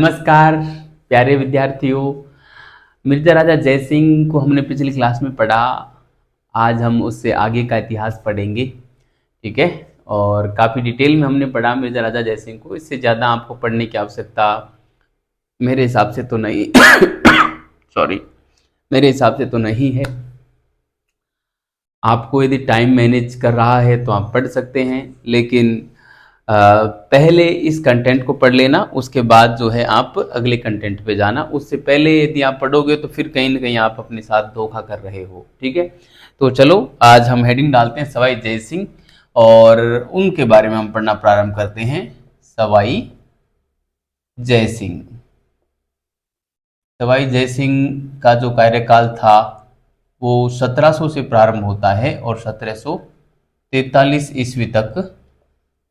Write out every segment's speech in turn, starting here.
नमस्कार प्यारे विद्यार्थियों। मिर्जा राजा जयसिंह को हमने पिछली क्लास में पढ़ा। आज हम उससे आगे का इतिहास पढ़ेंगे, ठीक है। और काफ़ी डिटेल में हमने पढ़ा मिर्जा राजा जयसिंह को। इससे ज़्यादा आपको पढ़ने की आवश्यकता मेरे हिसाब से तो नहीं सॉरी मेरे हिसाब से तो नहीं है। आपको यदि टाइम मैनेज कर रहा है तो आप पढ़ सकते हैं, लेकिन पहले इस कंटेंट को पढ़ लेना, उसके बाद जो है आप अगले कंटेंट पे जाना। उससे पहले यदि आप पढ़ोगे तो फिर कहीं ना कहीं आप अपने साथ धोखा कर रहे हो, ठीक है। तो चलो आज हम हेडिंग डालते हैं सवाई जय सिंह, और उनके बारे में हम पढ़ना प्रारंभ करते हैं। सवाई जय सिंह। सवाई जय सिंह का जो कार्यकाल था वो 1700 से प्रारंभ होता है और 1743 ईस्वी तक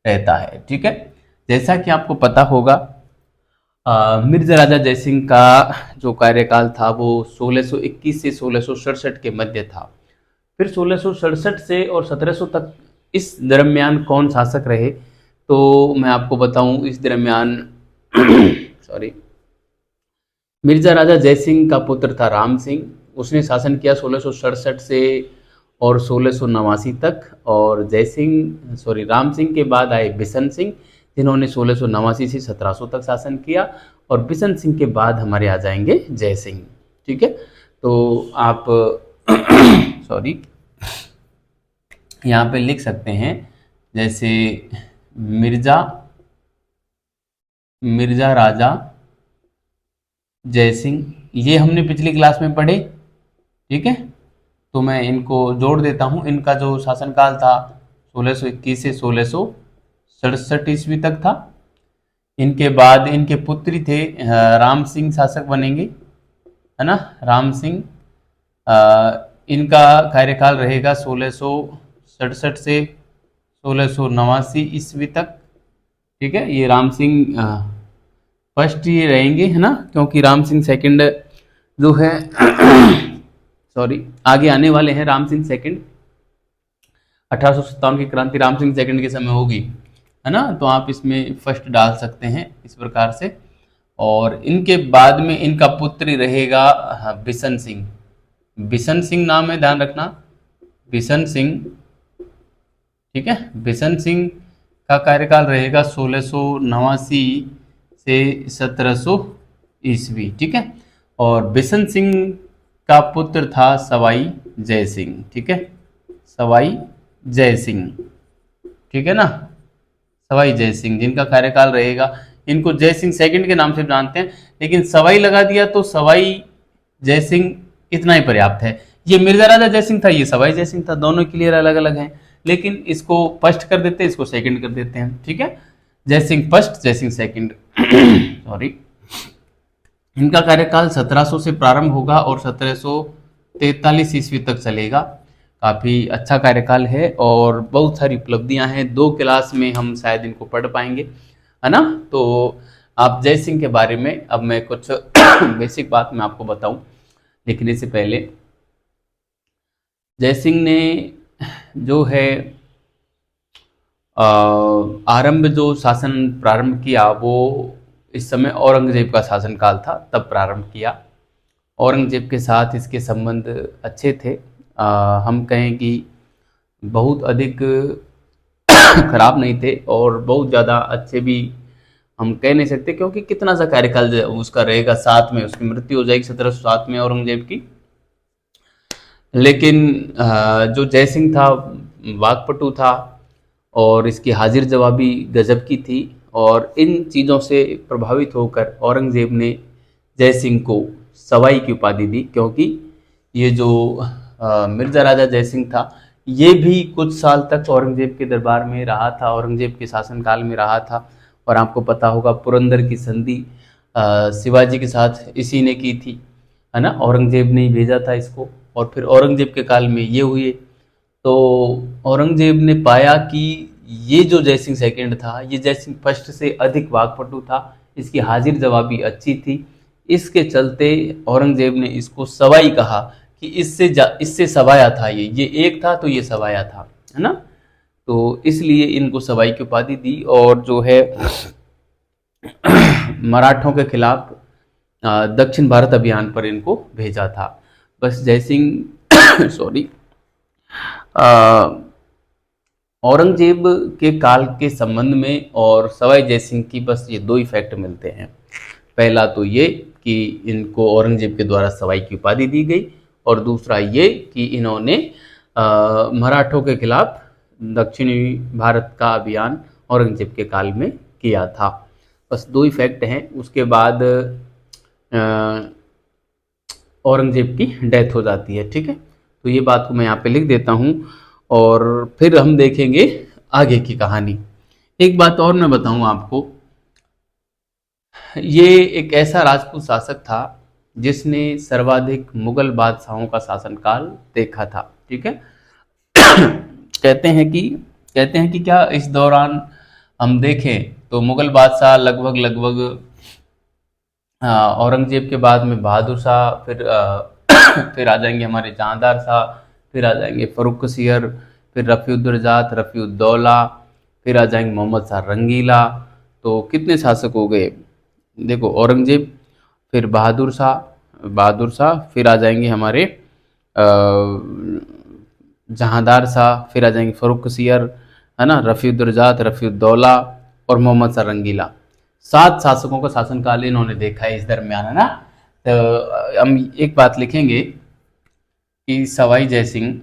रहता है, ठीक है। जैसा कि आपको पता होगा, मिर्जा राजा जयसिंह का जो कार्यकाल था वो 1621 से 1667 के मध्य था। फिर 1667 से और 1700 तक इस दरमियान कौन शासक रहे, तो मैं आपको बताऊं। इस दरमियान सॉरी मिर्जा राजा जयसिंह का पुत्र था राम सिंह। उसने शासन किया 1667 से और 1689 तक। और राम सिंह के बाद आए बिशन सिंह, जिन्होंने 1689 से 1700 तक शासन किया। और बिशन सिंह के बाद हमारे आ जाएंगे जय सिंह, ठीक है। तो आप सॉरी यहाँ पे लिख सकते हैं, जैसे मिर्जा राजा जय सिंह, ये हमने पिछली क्लास में पढ़े, ठीक है। तो मैं इनको जोड़ देता हूँ। इनका जो शासनकाल था 1621 से 1667 ईस्वी तक था। इनके बाद इनके पुत्री थे राम सिंह शासक बनेंगे, है ना। राम सिंह, इनका कार्यकाल रहेगा 1667 से 1689 ईस्वी तक, ठीक है। ये राम सिंह फर्स्ट ये रहेंगे, है ना, क्योंकि राम सिंह सेकंड जो है आगे आने वाले हैं। राम सिंह सेकंड 1857 की क्रांति राम सिंह सेकंड के समय होगी, है ना। तो आप इसमें फर्स्ट डाल सकते हैं इस प्रकार से। और इनके बाद में इनका पुत्र रहेगा बिशन सिंह। बिशन सिंह नाम है, ध्यान रखना, बिशन सिंह, ठीक है। बिशन सिंह का कार्यकाल रहेगा 1689 से 1700 ईस्वी, ठीक है। और बिशन सिंह का पुत्र था सवाई जय सिंह, ठीक है। सवाई जय सिंह, ठीक है ना। सवाई जय सिंह जिनका कार्यकाल रहेगा, इनको जय सिंह सेकंड के नाम से जानते हैं, लेकिन सवाई लगा दिया तो सवाई जय सिंह इतना ही पर्याप्त है। ये मिर्जा राजा जय सिंह था, ये सवाई जय सिंह था, दोनों क्लियर अलग अलग हैं। लेकिन इसको फर्स्ट कर देते हैं, इसको सेकंड कर देते हैं, ठीक है। जय सिंह फर्स्ट, जय सिंह सेकंड सॉरी। इनका कार्यकाल 1700 से प्रारंभ होगा और 1743 ईस्वी तक चलेगा। काफ़ी अच्छा कार्यकाल है और बहुत सारी उपलब्धियां हैं। 2 क्लास में हम शायद इनको पढ़ पाएंगे, है ना। तो आप जय सिंह के बारे में अब मैं कुछ बेसिक बात मैं आपको बताऊं, लेकिन इससे पहले जय सिंह ने जो है आरंभ जो शासन प्रारंभ किया वो इस समय औरंगजेब का शासनकाल था, तब प्रारंभ किया। औरंगजेब के साथ इसके संबंध अच्छे थे। हम कहें कि बहुत अधिक खराब नहीं थे और बहुत ज़्यादा अच्छे भी हम कह नहीं सकते, क्योंकि कितना सा कार्यकाल उसका रहेगा, साथ में उसकी मृत्यु हो जाएगी 1707 में औरंगजेब की। लेकिन जो जय सिंह था वाकपटु था और इसकी हाजिर जवाबी गजब की थी। और इन चीज़ों से प्रभावित होकर औरंगजेब ने जय सिंह को सवाई की उपाधि दी, क्योंकि ये जो मिर्जा राजा जय सिंह था ये भी कुछ साल तक औरंगजेब के दरबार में रहा था, औरंगजेब के शासनकाल में रहा था। और आपको पता होगा पुरंदर की संधि शिवाजी के साथ इसी ने की थी, है ना। औरंगजेब ने ही भेजा था इसको, और फिर औरंगजेब के काल में ये हुए। तो औरंगजेब ने पाया कि ये जो जय सिंह सेकेंड था, ये जय सिंह फर्स्ट से अधिक वाकपटु था, इसकी हाजिर जवाबी अच्छी थी। इसके चलते औरंगजेब ने इसको सवाई कहा कि इससे सवाया था, ये एक था तो ये सवाया था, है ना। तो इसलिए इनको सवाई की उपाधि दी। और जो है मराठों के खिलाफ दक्षिण भारत अभियान पर इनको भेजा था। बस जयसिंह सॉरी औरंगजेब के काल के संबंध में और सवाई जयसिंह की बस ये दो इफेक्ट मिलते हैं। पहला तो ये कि इनको औरंगजेब के द्वारा सवाई की उपाधि दी गई, और दूसरा ये कि इन्होंने मराठों के खिलाफ दक्षिणी भारत का अभियान औरंगजेब के काल में किया था। बस दो इफेक्ट हैं। उसके बाद औरंगजेब की डेथ हो जाती है। ठीक है, तो ये बात को मैं यहाँ पे लिख देता हूँ और फिर हम देखेंगे आगे की कहानी। एक बात और मैं बताऊँ आपको, ये एक ऐसा राजपूत शासक था जिसने सर्वाधिक मुगल बादशाहों का शासनकाल देखा था। ठीक है कहते हैं कि क्या इस दौरान हम देखें तो मुगल बादशाह लगभग औरंगजेब के बाद में बहादुर शाह, फिर आ जाएंगे हमारे जहांदार शाह, फिर आ जाएंगे फर्रुखसियर, फिर रफ़ीउद्दौला, रफ़ीउद्दौला, फिर आ जाएंगे मोहम्मद शाह रंगीला। तो कितने शासक हो गए देखो, औरंगजेब, फिर बहादुर शाह, फिर आ जाएंगे हमारे जहांदार शाह, फिर आ जाएंगे फर्रुखसियर, है ना, रफ़ीउद्दौला और मोहम्मद शाह रंगीला। 7 शासकों का शासनकाल इन्होंने देखा है इस दरमियान, है ना। तो हम एक बात लिखेंगे कि सवाई जयसिंह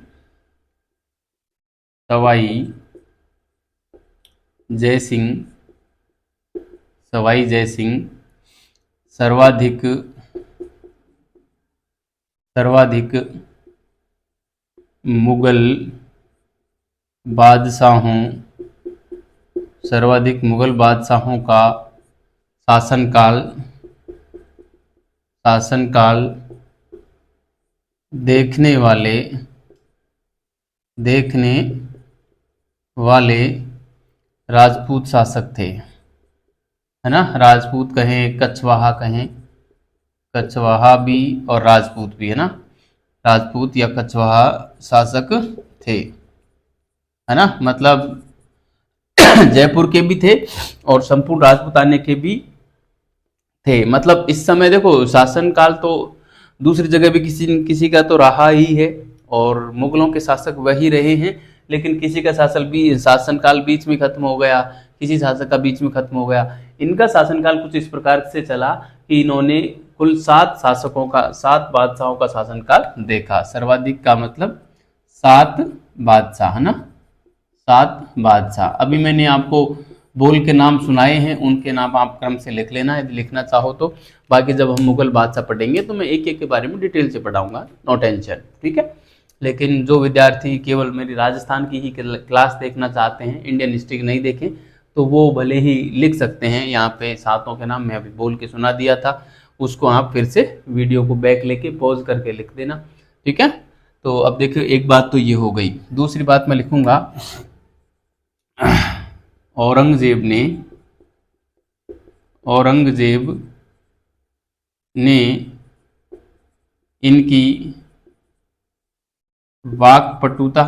सर्वाधिक मुगल बादशाहों का शासनकाल देखने वाले राजपूत शासक थे, है ना। राजपूत कहें, कछवाहा भी और राजपूत भी, है ना। राजपूत या कछवाहा शासक थे, है ना। मतलब जयपुर के भी थे और संपूर्ण राजपूताने के भी थे। मतलब इस समय देखो शासनकाल तो दूसरी जगह भी किसी का तो रहा ही है और मुगलों के शासक वही रहे हैं, लेकिन किसी का शासनकाल बीच में खत्म हो गया, किसी शासक का बीच में खत्म हो गया। इनका शासनकाल कुछ इस प्रकार से चला कि इन्होंने कुल 7 बादशाहों का शासनकाल देखा। सर्वाधिक का मतलब 7 बादशाह, है ना, 7 बादशाह। अभी मैंने आपको बोल के नाम सुनाए हैं, उनके नाम आप क्रम से लिख लेना यदि लिखना चाहो तो। बाकी जब हम मुगल बादशाह पढ़ेंगे तो मैं एक एक के बारे में डिटेल से पढ़ाऊंगा, नो टेंशन, ठीक है। लेकिन जो विद्यार्थी केवल मेरी राजस्थान की ही क्लास देखना चाहते हैं, इंडियन हिस्ट्री नहीं देखें, तो वो भले ही लिख सकते हैं। यहाँ पे 7 के नाम मैं अभी बोल के सुना दिया था, उसको आप फिर से वीडियो को बैक लेके पॉज करके लिख देना, ठीक है। तो अब देखिए, एक बात तो ये हो गई। दूसरी बात मैं लिखूंगा, औरंगजेब ने इनकी वाकपटुता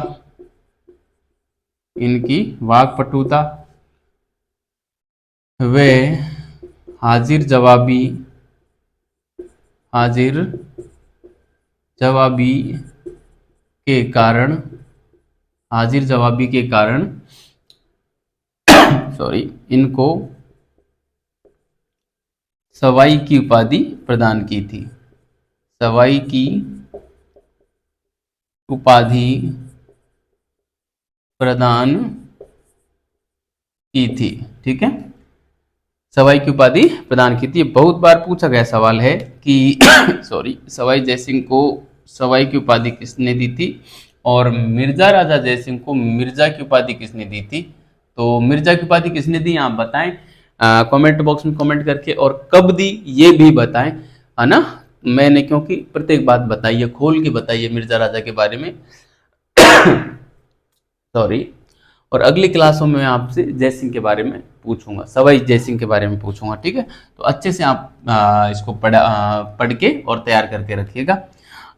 व हाजिर जवाबी के कारण इनको सवाई की उपाधि प्रदान की थी। सवाई की उपाधि प्रदान की थी, ठीक है। सवाई की उपाधि प्रदान की थी। बहुत बार पूछा गया सवाल है कि सवाई जयसिंह को सवाई की उपाधि किसने दी थी और मिर्जा राजा जयसिंह को मिर्जा की उपाधि किसने दी थी। तो मिर्जा की उपाधि किसने दी आप बताएं कमेंट बॉक्स में कमेंट करके, और कब दी ये भी बताएं, है ना। मैंने क्योंकि प्रत्येक बात बताइए, खोल के बताइए मिर्जा राजा के बारे में और अगली क्लासों में मैं आपसे जयसिंह के बारे में पूछूंगा, सवाई जयसिंह के बारे में पूछूंगा, ठीक है। तो अच्छे से आप इसको पढ़ के और तैयार करके रखिएगा।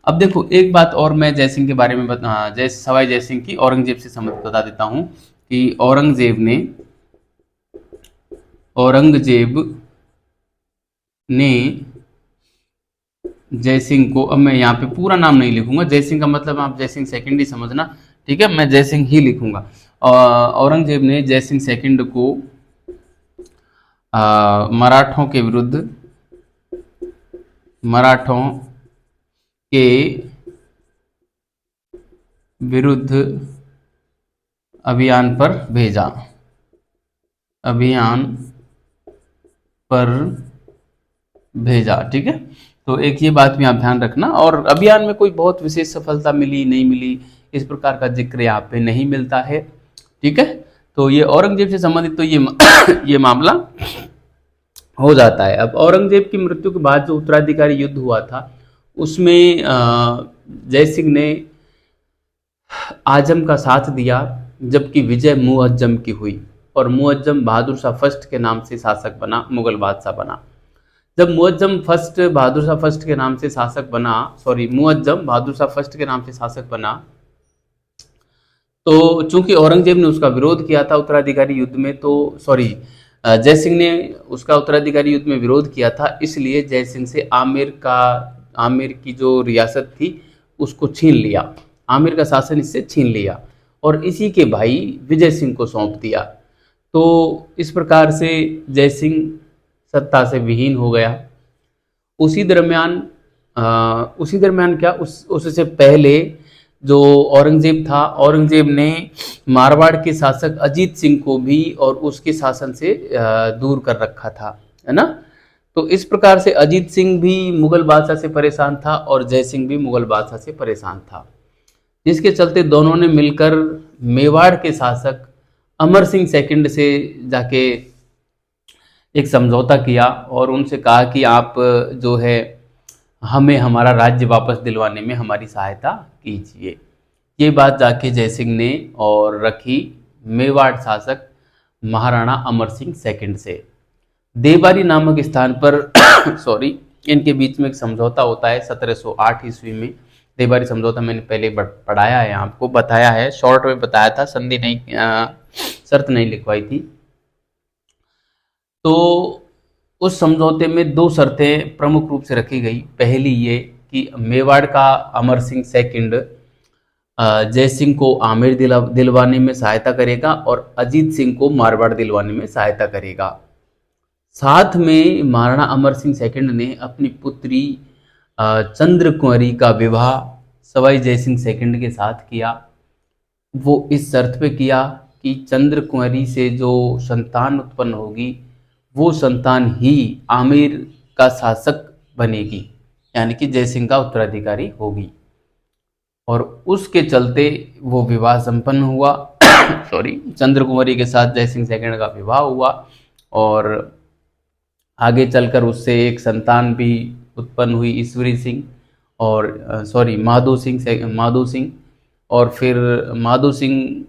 अब देखो, एक बात और मैं जयसिंह के बारे में सवाई जयसिंह की औरंगजेब से समझ बता देता हूँ कि औरंगजेब ने जयसिंह को, अब मैं यहाँ पे पूरा नाम नहीं लिखूंगा, जयसिंह का मतलब आप जयसिंह सेकंड ही समझना, ठीक है, मैं जयसिंह ही लिखूंगा। औरंगजेब ने जयसिंह सेकंड को मराठों के विरुद्ध, मराठों के विरुद्ध अभियान पर भेजा, अभियान पर भेजा, ठीक है। तो एक ये बात भी आप ध्यान रखना, और अभियान में कोई बहुत विशेष सफलता मिली नहीं मिली इस प्रकार का जिक्र यहाँ पे नहीं मिलता है, ठीक है। तो ये औरंगजेब से संबंधित तो ये ये मामला हो जाता है। अब औरंगजेब की मृत्यु के बाद जो उत्तराधिकारी युद्ध हुआ था उसमें जयसिंह ने आजम का साथ दिया, जबकि विजय मुअज्जम की हुई, और मुअज्जम बहादुर शाह फर्स्ट के नाम से शासक बना, मुगल बादशाह बना। जब मुअज्जम फर्स्ट बहादुर शाह फर्स्ट के नाम से शासक बना, सॉरी मुअज्जम बहादुर शाह फर्स्ट के नाम से शासक बना, तो चूंकि औरंगजेब ने उसका विरोध किया था उत्तराधिकारी युद्ध में, तो सॉरी जयसिंह ने उसका उत्तराधिकारी युद्ध में विरोध किया था, इसलिए जयसिंह से आमेर की जो रियासत थी उसको छीन लिया, आमेर का शासन इससे छीन लिया और इसी के भाई विजय सिंह को सौंप दिया। तो इस प्रकार से जयसिंह सत्ता से विहीन हो गया। उसी दरमियान क्या, उससे पहले जो औरंगजेब था, औरंगजेब ने मारवाड़ के शासक अजीत सिंह को भी और उसके शासन से दूर कर रखा था, है ना। तो इस प्रकार से अजीत सिंह भी मुगल बादशाह से परेशान था और जयसिंह भी मुगल बादशाह से परेशान था, जिसके चलते दोनों ने मिलकर मेवाड़ के शासक अमर सिंह सेकंड से जाके एक समझौता किया और उनसे कहा कि आप जो है हमें हमारा राज्य वापस दिलवाने में हमारी सहायता कीजिए। ये बात जाके जयसिंह ने और रखी मेवाड़ शासक महाराणा अमर सिंह सेकंड से। देवारी नामक स्थान पर सॉरी इनके बीच में एक समझौता होता है 1708 ईस्वी में। देवारी समझौता मैंने पहले पढ़ाया है, आपको बताया है, शॉर्ट में बताया था, संधि नहीं, शर्त नहीं लिखवाई थी। तो उस समझौते में दो शर्तें प्रमुख रूप से रखी गई। पहली ये कि मेवाड़ का अमर सिंह सेकंड जयसिंह को आमेर दिलवाने में सहायता करेगा और अजीत सिंह को मारवाड़ दिलवाने में सहायता करेगा। साथ में महाराणा अमर सिंह सेकंड ने अपनी पुत्री चंद्र कुंवरी का विवाह सवाई जयसिंह सेकंड के साथ किया। वो इस शर्त पे किया कि चंद्र कुंवरी से जो संतान उत्पन्न होगी वो संतान ही आमेर का शासक बनेगी, यानी कि जयसिंह का उत्तराधिकारी होगी। और उसके चलते वो विवाह संपन्न हुआ सॉरी चंद्र कुंवरी के साथ जयसिंह सेकंड का विवाह हुआ और आगे चलकर उससे एक संतान भी उत्पन्न हुई, ईश्वरी सिंह और सॉरी माधो सिंह, और फिर माधो सिंह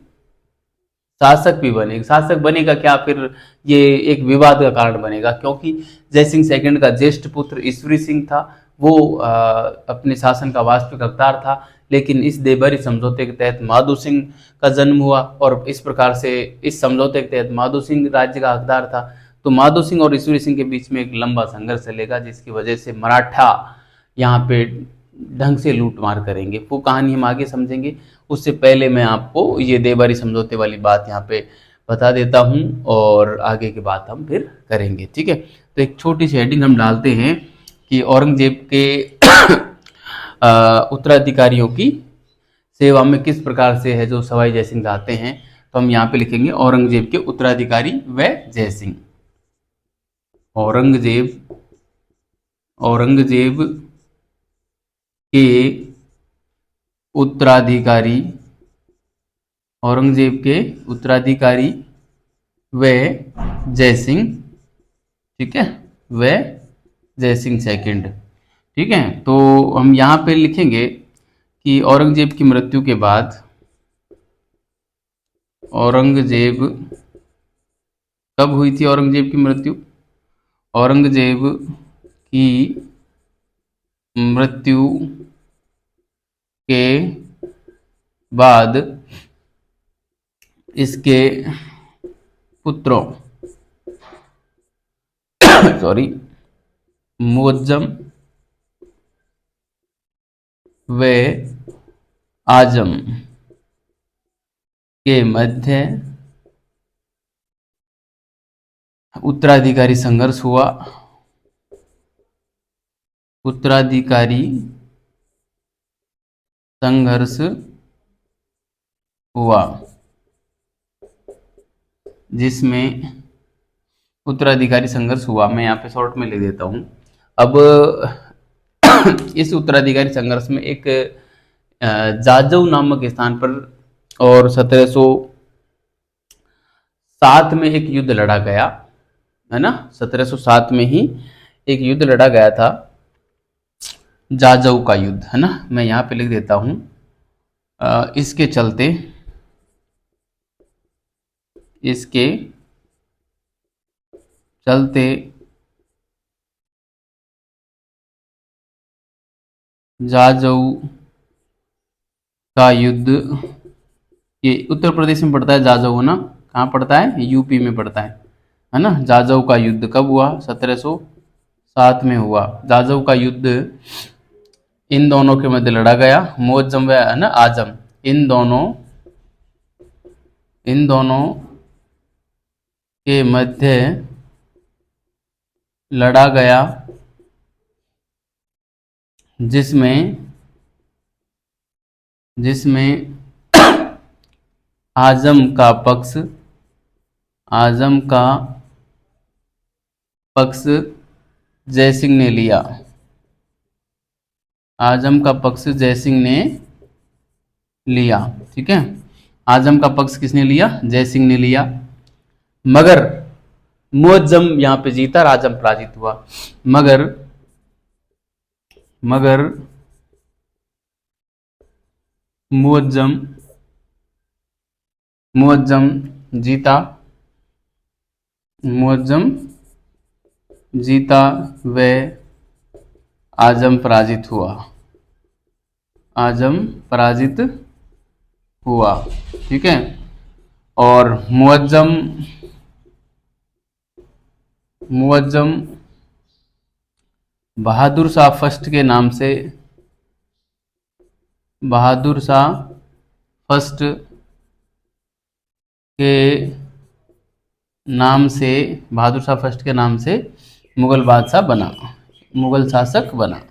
शासक भी बने। शासक बनेगा क्या, फिर ये एक विवाद का कारण बनेगा, क्योंकि जयसिंह सेकंड का ज्येष्ठ पुत्र ईश्वरी सिंह था, वो अपने शासन का वास्तविक हकदार था, लेकिन इस देवरी समझौते के तहत माधो सिंह का जन्म हुआ और इस प्रकार से इस समझौते के तहत माधो सिंह राज्य का हकदार था। तो माधो सिंह और ईश्वरी सिंह के बीच में एक लंबा संघर्ष चलेगा, जिसकी वजह से मराठा यहाँ पे ढंग से लूट मार करेंगे। वो कहानी हम आगे समझेंगे, उससे पहले मैं आपको ये देवरी समझौते वाली बात यहाँ पे बता देता हूँ और आगे की बात हम फिर करेंगे, ठीक है। तो एक छोटी सी हेडिंग हम डालते हैं कि औरंगजेब के उत्तराधिकारियों की सेवा में किस प्रकार से है जो सवाई जयसिंह आते हैं। तो हम यहाँ पे लिखेंगे औरंगजेब के उत्तराधिकारी व जयसिंह। औरंगजेब के उत्तराधिकारी, औरंगजेब के उत्तराधिकारी व जयसिंह, ठीक है, व जयसिंह सेकंड, ठीक है। तो हम यहाँ पे लिखेंगे कि औरंगजेब की मृत्यु के बाद, औरंगजेब कब हुई थी औरंगजेब की मृत्यु, औरंगजेब की मृत्यु के बाद इसके पुत्रों सॉरी मुअज्जम व आजम के मध्य उत्तराधिकारी संघर्ष हुआ। उत्तराधिकारी संघर्ष हुआ जिसमें उत्तराधिकारी संघर्ष हुआ, मैं यहाँ पे शॉर्ट में लिख देता हूँ। अब इस उत्तराधिकारी संघर्ष में एक जाजऊ नामक स्थान पर और 1707 में एक युद्ध लड़ा गया, है ना। 1707 में ही एक युद्ध लड़ा गया था, जाजऊ का युद्ध, है ना। मैं यहाँ पे लिख देता हूँ। इसके चलते जाजऊ का युद्ध, ये उत्तर प्रदेश में पड़ता है जाजऊ, ना। कहाँ पड़ता है? यूपी में पड़ता है ना। जाजऊ का युद्ध कब हुआ? 1707 में हुआ। जाजऊ का युद्ध इन दोनों के मध्य लड़ा गया, मुअज्जम व है ना आजम, इन दोनों के मध्य लड़ा गया, जिसमें आजम का पक्ष जयसिंह ने लिया। आजम का पक्ष जयसिंह ने लिया, ठीक है। आजम का पक्ष किसने लिया? जयसिंह ने लिया। मगर मुअज्जम यहाँ पे जीता, आजम पराजित हुआ। मगर मुअज्जम जीता व आजम पराजित हुआ, ठीक है। और मुअज्जम बहादुर शाह फर्स्ट के नाम से बहादुर शाह फर्स्ट के नाम से मुगल बादशाह बना, मुगल शासक बना,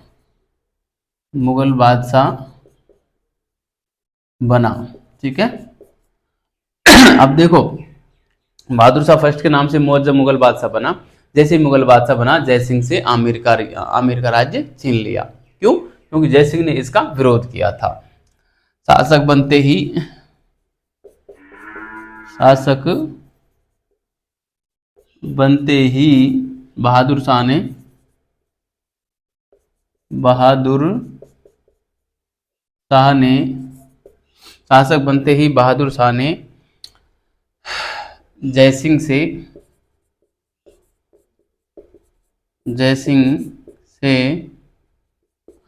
मुगल बादशाह बना, ठीक है। अब देखो, बहादुर शाह फर्स्ट के नाम से मुअज्जम मुगल बादशाह बना। जैसे ही मुगल बादशाह बना, जयसिंह से आमिर का राज्य छीन लिया। क्यों? क्योंकि जयसिंह ने इसका विरोध किया था। शासक बनते ही बहादुर शाह ने जयसिंह से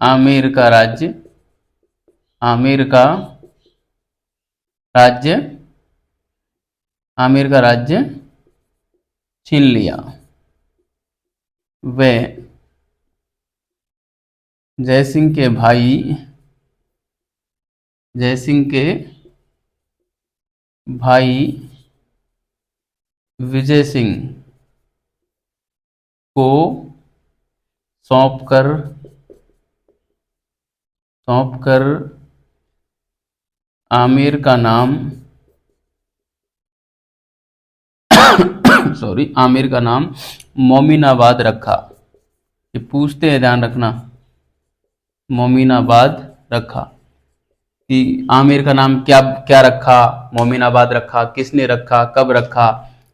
आमेर का राज्य छीन लिया। वे जयसिंह के भाई विजय सिंह को सौंपकर आमिर का नाम मोमिनाबाद रखा। ये पूछते हैं, ध्यान रखना, मोमिनाबाद रखा कि आमिर का नाम क्या रखा, मोमिनाबाद रखा, किसने रखा, कब रखा,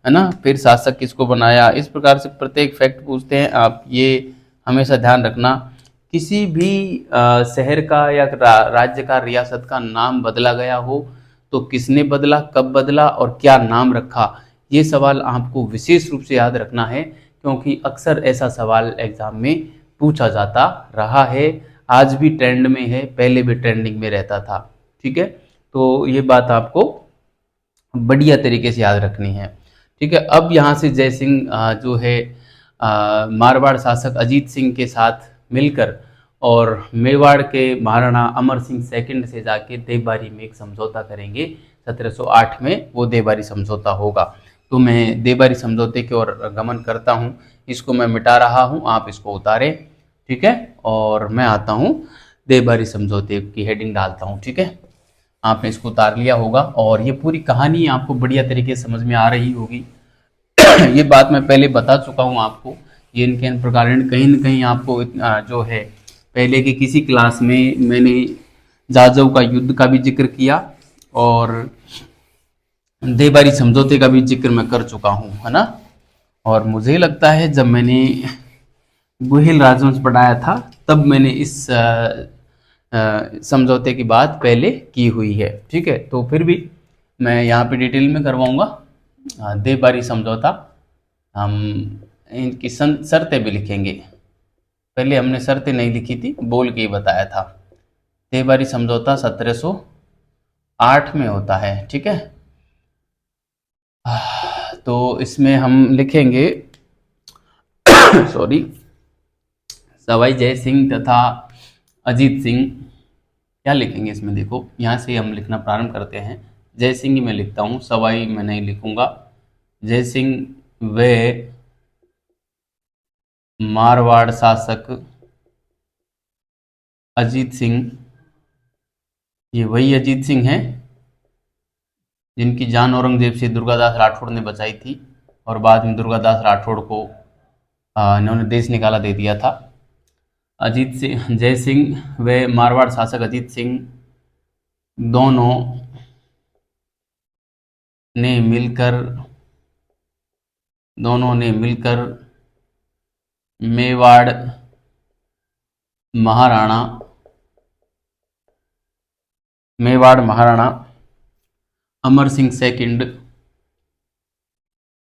है ना। फिर शासक किसको बनाया, इस प्रकार से प्रत्येक फैक्ट पूछते हैं। आप ये हमेशा ध्यान रखना, किसी भी शहर का या राज्य का, रियासत का नाम बदला गया हो तो किसने बदला, कब बदला और क्या नाम रखा, ये सवाल आपको विशेष रूप से याद रखना है, क्योंकि अक्सर ऐसा सवाल एग्जाम में पूछा जाता रहा है। आज भी ट्रेंड में है, पहले भी ट्रेंडिंग में रहता था, ठीक है। तो ये बात आपको बढ़िया तरीके से याद रखनी है, ठीक है। अब यहाँ से जयसिंह जो है मारवाड़ शासक अजीत सिंह के साथ मिलकर और मेवाड़ के महाराणा अमर सिंह सेकंड से जाके देवबारी में एक समझौता करेंगे। 1708 में वो देवबारी समझौता होगा। तो मैं देवबारी समझौते की ओर गमन करता हूँ। इसको मैं मिटा रहा हूँ, आप इसको उतारें, ठीक है। और मैं आता हूँ देवबारी समझौते की हेडिंग डालता हूँ, ठीक है। आपने इसको उतार लिया होगा और ये पूरी कहानी आपको बढ़िया तरीके से समझ में आ रही होगी। ये बात मैं पहले बता चुका हूँ आपको। ये इनके प्रकार कहीं न कहीं आपको जो है पहले की किसी क्लास में मैंने जाजव का युद्ध का भी जिक्र किया और देवबारी समझौते का भी जिक्र मैं कर चुका हूँ, है ना। और मुझे लगता है जब मैंने गुहिल राजवंश पढ़ाया था तब मैंने इस समझौते की बात पहले की हुई है, ठीक है। तो फिर भी मैं यहाँ पे डिटेल में करवाऊँगा। देवबारी समझौता हम इनकी शर्तें भी लिखेंगे। पहले हमने शर्तें नहीं लिखी थी, बोल के ही बताया था। देवबारी समझौता 1708 में होता है, ठीक है। तो इसमें हम लिखेंगे सॉरी, सवाई जय सिंह तथा अजीत सिंह। क्या लिखेंगे इसमें, देखो यहाँ से हम लिखना प्रारंभ करते हैं। जय सिंह ही मैं लिखता हूँ, सवाई मैं नहीं लिखूंगा। जय सिंह वे मारवाड़ शासक अजीत सिंह, ये वही अजीत सिंह हैं जिनकी जान औरंगजेब से दुर्गादास राठौड़ ने बचाई थी और बाद में दुर्गादास राठौड़ को इन्होंने देश निकाला दे दिया था। अजीत सिंह, जय सिंह व मारवाड़ शासक अजीत सिंह दोनों ने मिलकर मेवाड़ महाराणा अमर सिंह सेकंड,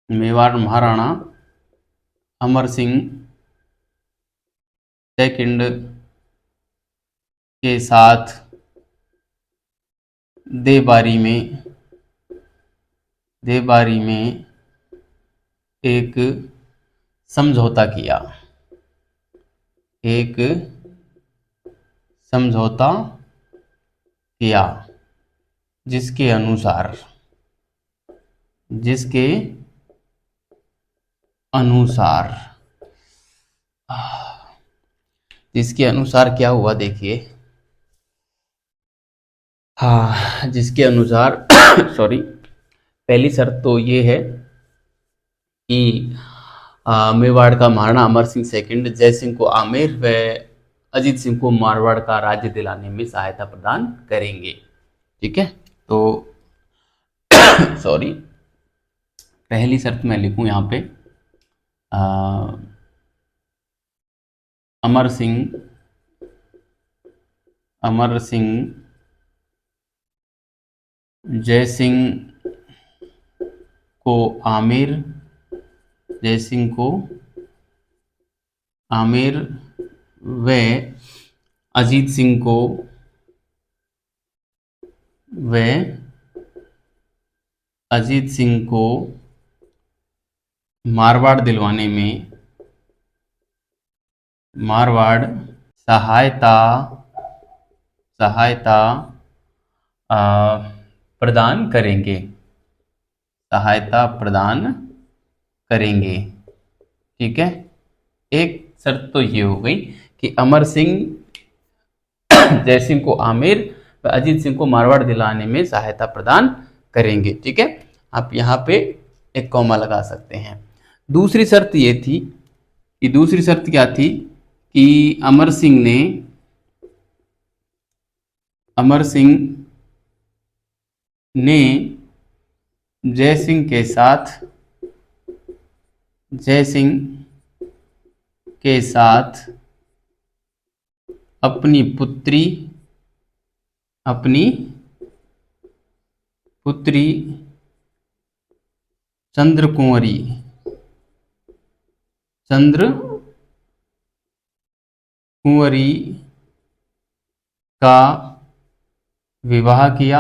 मेवाड़ महाराणा अमर सिंह सेकंड के साथ देवबारी में एक समझौता किया जिसके अनुसार क्या हुआ देखिए। हाँ, जिसके अनुसार सॉरी, पहली शर्त तो ये है कि मेवाड़ का महाराणा अमर सिंह सेकंड जय सिंह को आमेर व अजीत सिंह को मारवाड़ का राज्य दिलाने में सहायता प्रदान करेंगे, ठीक है। तो सॉरी, पहली शर्त मैं लिखूं यहाँ पे अमर सिंह जय सिंह को आमेर व अजीत सिंह को मारवाड़ दिलवाने में सहायता प्रदान करेंगे, ठीक है। एक शर्त तो ये हो गई कि अमर सिंह जय सिंह को आमेर व अजीत सिंह को मारवाड़ दिलाने में सहायता प्रदान करेंगे, ठीक है। आप यहाँ पे एक कॉमा लगा सकते हैं। दूसरी शर्त ये थी कि दूसरी शर्त क्या थी कि अमर सिंह ने जय सिंह के साथ अपनी पुत्री चंद्र कुंवरी का विवाह किया,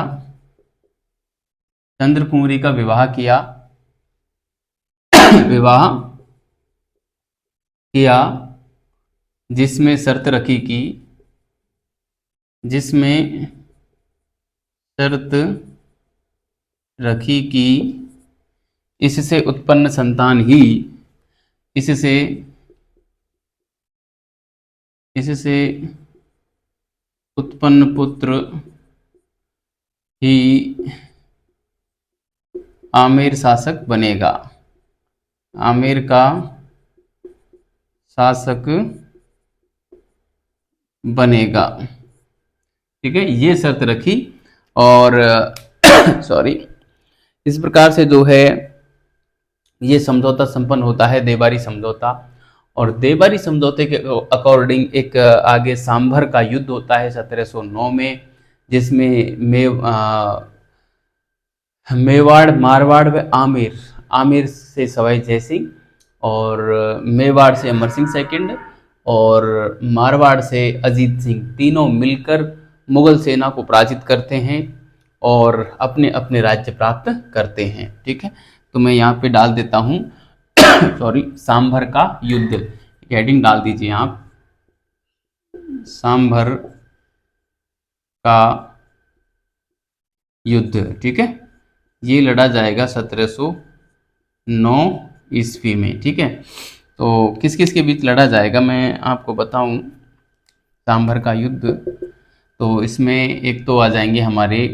विवाह किया, जिसमें शर्त रखी कि इससे उत्पन्न संतान ही इससे उत्पन्न पुत्र ही आमेर शासक बनेगा, आमेर का शासक बनेगा। ठीक है, ये शर्त रखी और सॉरी, इस प्रकार से जो है ये समझौता संपन्न होता है, देबारी समझौता। और देबारी समझौते के अकॉर्डिंग एक आगे सांभर का युद्ध होता है 1709 में, जिसमें मेवाड़, मारवाड़ व आमेर से सवाई जयसिंह और मेवाड़ से अमर सिंह सेकंड और मारवाड़ से अजीत सिंह, तीनों मिलकर मुगल सेना को पराजित करते हैं और अपने अपने राज्य प्राप्त करते हैं। ठीक है, तो मैं यहाँ पे डाल देता हूँ सॉरी, सांभर का युद्ध, हेडिंग डाल दीजिए आप, सांभर का युद्ध। ठीक है, ये लड़ा जाएगा 1709 ईस्वी में। ठीक है, तो किस किस के बीच लड़ा जाएगा मैं आपको बताऊं। सांभर का युद्ध, तो इसमें एक तो आ जाएंगे हमारे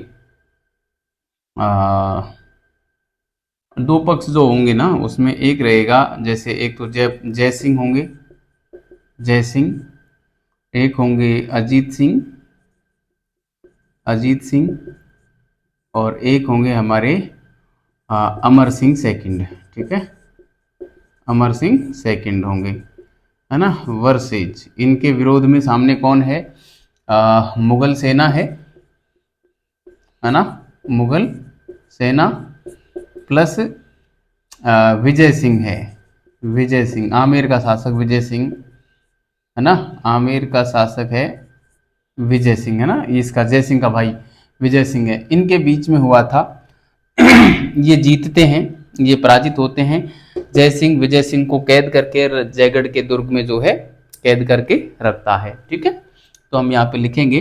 दो पक्ष जो होंगे ना, उसमें एक रहेगा, जैसे एक तो जय सिंह होंगे, जय सिंह, एक होंगे अजीत सिंह और एक होंगे हमारे अमर सिंह सेकंड। ठीक है, अमर सिंह सेकंड होंगे, है ना, वर्सेज। इनके विरोध में सामने कौन है, मुगल सेना है ना, मुगल सेना प्लस विजय सिंह है, विजय सिंह, आमेर का शासक विजय सिंह, है ना, आमेर का शासक है विजय सिंह, है ना, इसका जय सिंह का भाई विजय सिंह है। इनके बीच में हुआ था ये जीतते हैं, ये पराजित होते हैं। जय सिंह विजय सिंह को कैद करके जयगढ़ के दुर्ग में जो है कैद करके रखता है। ठीक है, तो हम यहाँ पे लिखेंगे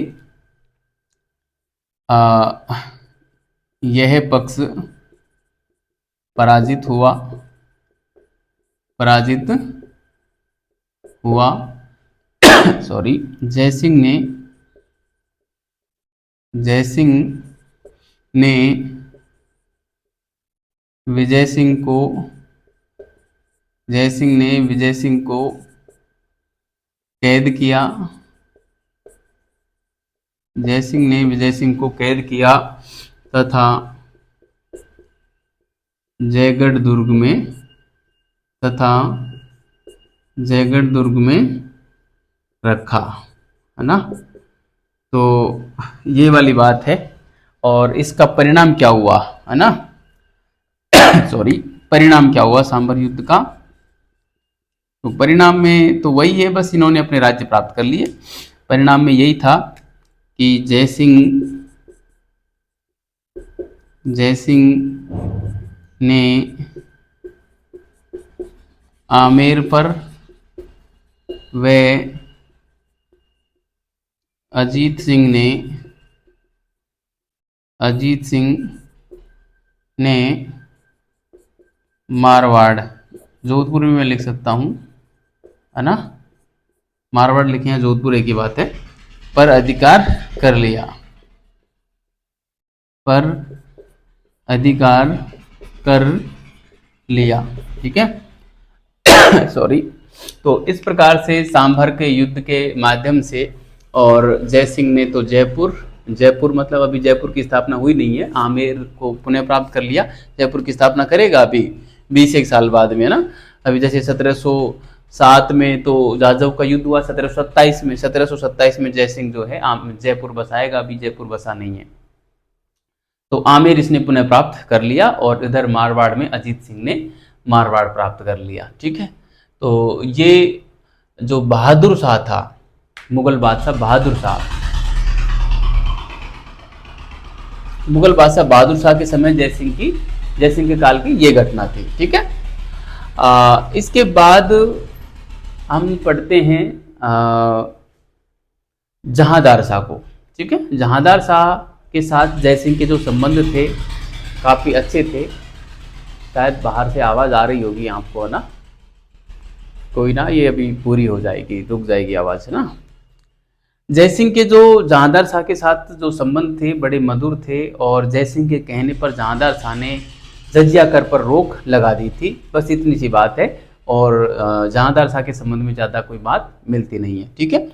यह पक्ष पराजित हुआ सॉरी, जय सिंह ने विजय सिंह को कैद किया, जय सिंह ने विजय सिंह को कैद किया तथा जयगढ़ दुर्ग में रखा, है ना। तो ये वाली बात है, और इसका परिणाम क्या हुआ, है ना सॉरी, परिणाम क्या हुआ सांभर युद्ध का, तो परिणाम में तो वही है, बस इन्होंने अपने राज्य प्राप्त कर लिए। परिणाम में यही था कि जय सिंह ने आमेर पर व अजीत सिंह ने मारवाड़, जोधपुर में मैं लिख सकता हूँ, है ना, मारवाड़ लिखे हैं, जोधपुर एक ही बात है, पर अधिकार कर लिया। ठीक है सॉरी, तो इस प्रकार से सांभर के युद्ध के माध्यम से, और जय सिंह ने तो जयपुर मतलब अभी जयपुर की स्थापना हुई नहीं है, आमेर को पुनः प्राप्त कर लिया। जयपुर की स्थापना करेगा अभी 20 साल बाद में, है ना। अभी जैसे 1707 में तो जाजव का युद्ध हुआ, 1727 में जय सिंह जो है जयपुर बसाएगा, अभी जयपुर बसा नहीं है। तो आमेर इसने पुनः प्राप्त कर लिया, और इधर मारवाड़ में अजीत सिंह ने मारवाड़ प्राप्त कर लिया। ठीक है, तो ये जो बहादुर शाह था, मुगल बादशाह बहादुर शाह के समय जय सिंह के काल की ये घटना थी। ठीक है, इसके बाद हम पढ़ते हैं जहांदार शाह को। ठीक है, जहांदार शाह के साथ जयसिंह के जो संबंध थे काफ़ी अच्छे थे। शायद बाहर से आवाज़ आ रही होगी आपको, है ना? कोई ना, ये अभी पूरी हो जाएगी, रुक जाएगी आवाज़, है ना? जयसिंह के जो जहांदार शाह के साथ जो संबंध थे बड़े मधुर थे, और जयसिंह के कहने पर जहांदार शाह ने जजिया कर पर रोक लगा दी थी। बस इतनी सी बात है, और जहांदार शाह के संबंध में ज़्यादा कोई बात मिलती नहीं है। ठीक है,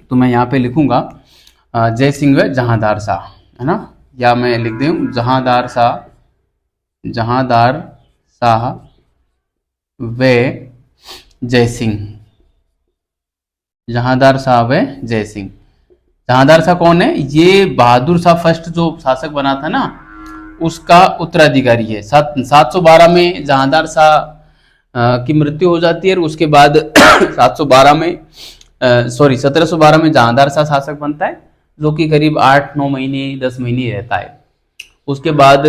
तो मैं यहाँ पे लिखूंगा जयसिंह व जहांदार शाह, है ना? या मैं लिख दूँ जहांदार शाह, जहांदार शाह व जयसिंह, जहांदार शाह व जयसिंह। जहांदार शाह कौन है? ये बहादुर शाह फर्स्ट जो शासक बना था ना, उसका उत्तराधिकारी है। 712 में जहांदार शाह की मृत्यु हो जाती है, और उसके बाद 712 में 1712 में जहांदार शाह शासक बनता है, जो कि करीब 8-9 महीने 10 महीने रहता है। उसके बाद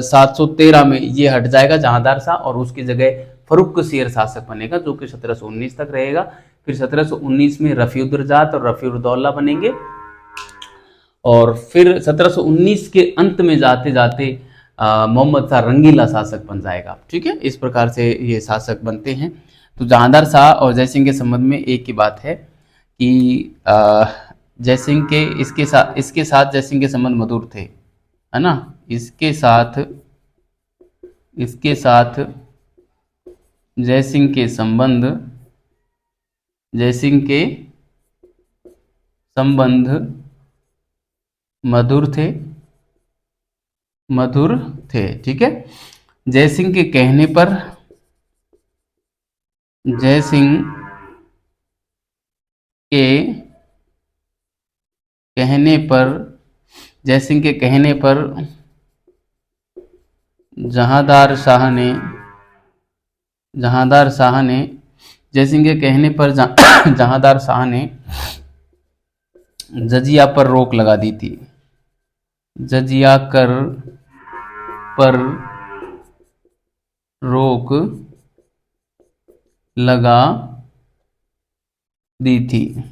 713 में ये हट जाएगा जहांदार शाह, और उसकी जगह फर्रुखसियर शासक बनेगा, जो कि 1719 तक रहेगा। फिर 1719 में रफीउद्दौला और रफीउद्दौला बनेंगे, और फिर 1719 के अंत में जाते जाते मोहम्मद शाह रंगीला शासक बन जाएगा। ठीक है, इस प्रकार से ये शासक बनते हैं। तो जहांदार शाह और जयसिंह के संबंध में एक ही बात है कि जयसिंह के इसके साथ जयसिंह के संबंध मधुर थे, है ना? इसके साथ जयसिंह के संबंध मधुर थे। ठीक है, जयसिंह के कहने पर जहांदार शाह ने जजिया पर रोक लगा दी थी। जजिया कर पर रोक लगा दी थी।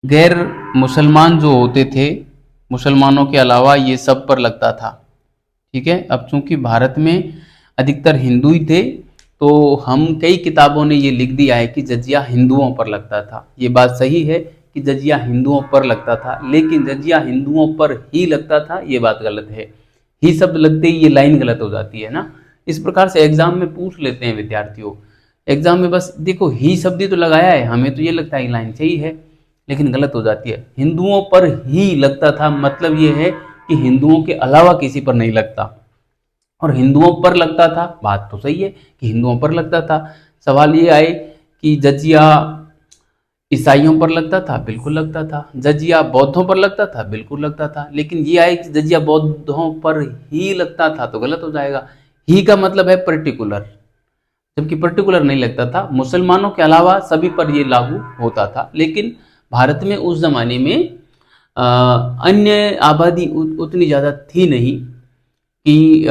गैर मुसलमान जो होते थे, मुसलमानों के अलावा ये सब पर लगता था। ठीक है, अब चूंकि भारत में अधिकतर हिंदू ही थे, तो हम कई किताबों ने ये लिख दिया है कि जजिया हिंदुओं पर लगता था। ये बात सही है कि जजिया हिंदुओं पर लगता था, लेकिन जजिया हिंदुओं पर ही लगता था, ये बात गलत है। ही शब्द लगते ही ये लाइन गलत हो जाती है ना। इस प्रकार से एग्जाम में पूछ लेते हैं विद्यार्थियों, एग्जाम में बस देखो ही शब्द ही तो लगाया है, हमें तो ये लगता है लाइन सही है, लेकिन गलत हो जाती है। हिंदुओं पर ही लगता था, मतलब ये है कि हिंदुओं के अलावा किसी पर नहीं लगता। और हिंदुओं पर लगता था, बात तो सही है कि हिंदुओं पर लगता था। सवाल ये आए कि जजिया ईसाइयों पर लगता था, बिल्कुल लगता था। जजिया बौद्धों पर लगता था, बिल्कुल लगता था। लेकिन ये आए कि जजिया बौद्धों पर ही लगता था, तो गलत हो जाएगा। ही का मतलब है पर्टिकुलर, जबकि पर्टिकुलर नहीं लगता था। मुसलमानों के अलावा सभी पर ये लागू होता था। लेकिन भारत में उस जमाने में अन्य आबादी उतनी ज़्यादा थी नहीं कि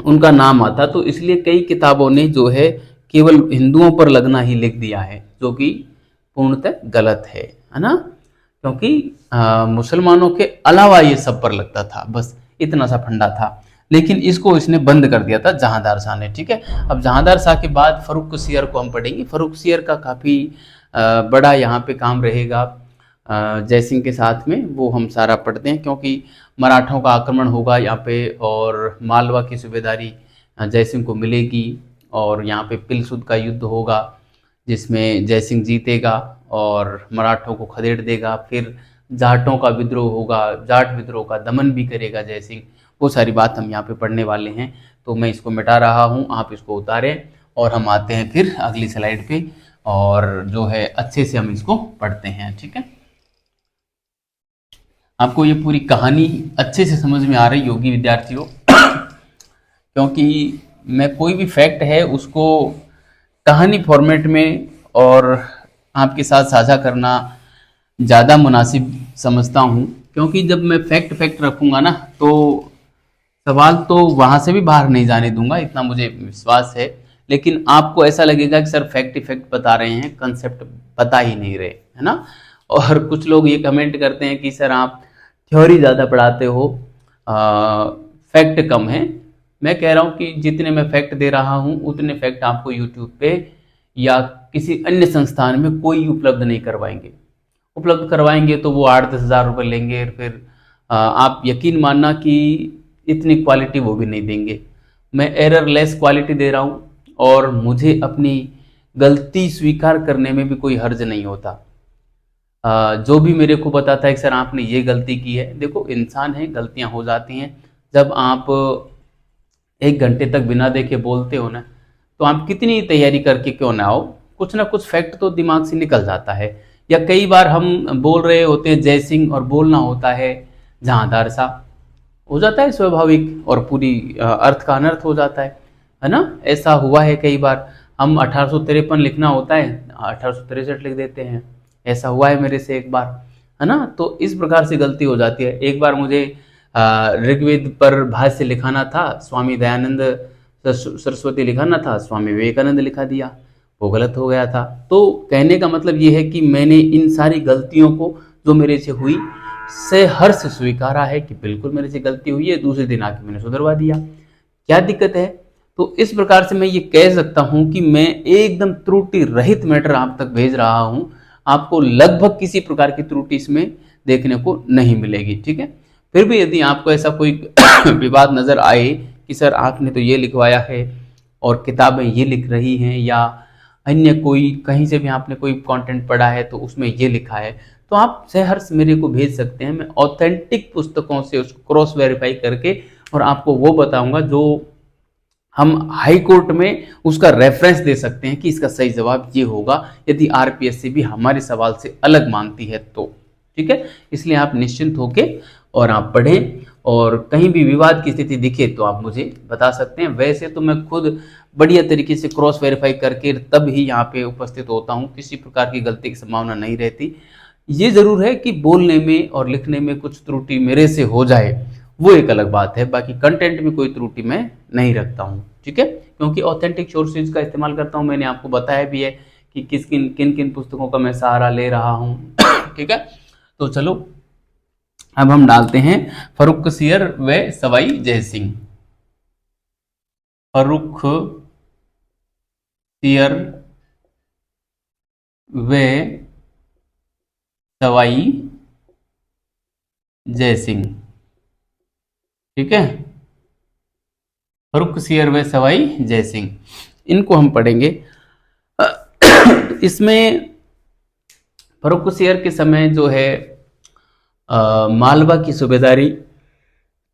उनका नाम आता, तो इसलिए कई किताबों ने जो है केवल हिंदुओं पर लगना ही लिख दिया है, जो कि पूर्णतः गलत है ना? क्योंकि मुसलमानों के अलावा ये सब पर लगता था, बस इतना सा फंडा था। लेकिन इसको इसने बंद कर दिया था जहांदार शाह ने। ठीक है, अब जहांदार शाह के बाद फर्रुखसियर को हम पढ़ेंगे। फर्रुखसियर का काफ़ी बड़ा यहाँ पे काम रहेगा जयसिंह के साथ में, वो हम सारा पढ़ते हैं, क्योंकि मराठों का आक्रमण होगा यहाँ पे, और मालवा की सूबेदारी जयसिंह को मिलेगी, और यहाँ पे पिलसुद का युद्ध होगा जिसमें जयसिंह जीतेगा और मराठों को खदेड़ देगा। फिर जाटों का विद्रोह होगा, जाट विद्रोह का दमन भी करेगा जयसिंह। वो सारी बात हम यहाँ पे पढ़ने वाले हैं, तो मैं इसको मिटा रहा हूँ, आप इसको उतारें, और हम आते हैं फिर अगली स्लाइड पे, और जो है अच्छे से हम इसको पढ़ते हैं। ठीक है, आपको ये पूरी कहानी अच्छे से समझ में आ रही होगी विद्यार्थियों, क्योंकि मैं कोई भी फैक्ट है उसको कहानी फॉर्मेट में और आपके साथ साझा करना ज़्यादा मुनासिब समझता हूँ। क्योंकि जब मैं फैक्ट रखूँगा ना, तो सवाल तो वहाँ से भी बाहर नहीं जाने दूंगा, इतना मुझे विश्वास है। लेकिन आपको ऐसा लगेगा कि सर फैक्ट इफेक्ट बता रहे हैं, कंसेप्ट बता ही नहीं रहे, है ना। और कुछ लोग ये कमेंट करते हैं कि सर आप थ्योरी ज़्यादा पढ़ाते हो, फैक्ट कम है। मैं कह रहा हूँ कि जितने मैं फैक्ट दे रहा हूँ उतने फैक्ट आपको यूट्यूब पे या किसी अन्य संस्थान में कोई उपलब्ध नहीं करवाएंगे। उपलब्ध करवाएंगे तो वो 8-10 हज़ार रुपये लेंगे, फिर आप यकीन मानना कि इतनी क्वालिटी वो भी नहीं देंगे। मैं एरर लेस क्वालिटी दे रहा हूँ और मुझे अपनी गलती स्वीकार करने में भी कोई हर्ज नहीं होता। जो भी मेरे को बताता है कि सर आपने ये गलती की है, देखो इंसान है, गलतियां हो जाती हैं। जब आप 1 घंटे तक बिना देखे बोलते हो ना, तो आप कितनी तैयारी करके क्यों ना आओ, कुछ ना कुछ फैक्ट तो दिमाग से निकल जाता है। या कई बार हम बोल रहे होते हैं जय सिंह और बोलना होता है जहांदार सा, हो जाता है स्वाभाविक और पूरी अर्थ का अनर्थ हो जाता है ना। ऐसा हुआ है कई बार, हम 1853 लिखना होता है 1863 लिख देते हैं, ऐसा हुआ है मेरे से एक बार, है ना। तो इस प्रकार से गलती हो जाती है। एक बार मुझे ऋग्वेद पर भाष्य लिखाना था, स्वामी दयानंद सरस्वती लिखाना था, स्वामी विवेकानंद लिखा दिया, वो गलत हो गया था। तो कहने का मतलब ये है कि मैंने इन सारी गलतियों को जो मेरे से हुई से हर्ष स्वीकारा है कि बिल्कुल मेरे से गलती हुई है, दूसरे दिन आके मैंने सुधरवा दिया, क्या दिक्कत है। तो इस प्रकार से मैं ये कह सकता हूं कि मैं एकदम त्रुटि रहित मैटर आप तक भेज रहा हूं, आपको लगभग किसी प्रकार की त्रुटि इसमें देखने को नहीं मिलेगी, ठीक है। फिर भी यदि आपको ऐसा कोई विवाद नजर आए कि सर आपने तो ये लिखवाया है और किताबें ये लिख रही हैं, या अन्य कोई कहीं से भी आपने कोई कंटेंट पढ़ा है तो उसमें ये लिखा है, तो आप सहर्ष मेरे को भेज सकते हैं। मैं ऑथेंटिक पुस्तकों से उसको क्रॉस वेरीफाई करके और आपको वो बताऊंगा जो हम हाई कोर्ट में उसका रेफरेंस दे सकते हैं कि इसका सही जवाब ये होगा, यदि आरपीएससी भी हमारे सवाल से अलग मानती है तो, ठीक है। इसलिए आप निश्चिंत होके और आप पढ़ें, और कहीं भी विवाद की स्थिति दिखे तो आप मुझे बता सकते हैं। वैसे तो मैं खुद बढ़िया तरीके से क्रॉस वेरीफाई करके तब ही यहाँ पे उपस्थित होता हूँ, किसी प्रकार की गलती की संभावना नहीं रहती। ये जरूर है कि बोलने में और लिखने में कुछ त्रुटि मेरे से हो जाए, वो एक अलग बात है, बाकी कंटेंट में कोई त्रुटि मैं नहीं रखता हूँ, ठीक है। क्योंकि ऑथेंटिक सोर्सेज का इस्तेमाल करता हूँ, मैंने आपको बताया भी है कि किन किन पुस्तकों का मैं सहारा ले रहा हूँ ठीक है। तो चलो अब हम डालते हैं फर्रुख सियर व सवाई जय सिंह। फर्रुख सियर व सवाई जय सिंह, ठीक है। फर्रुख सियर व सवाई जय सिंह, इनको हम पढ़ेंगे। इसमें फर्रुख सियर के समय जो है मालवा की सूबेदारी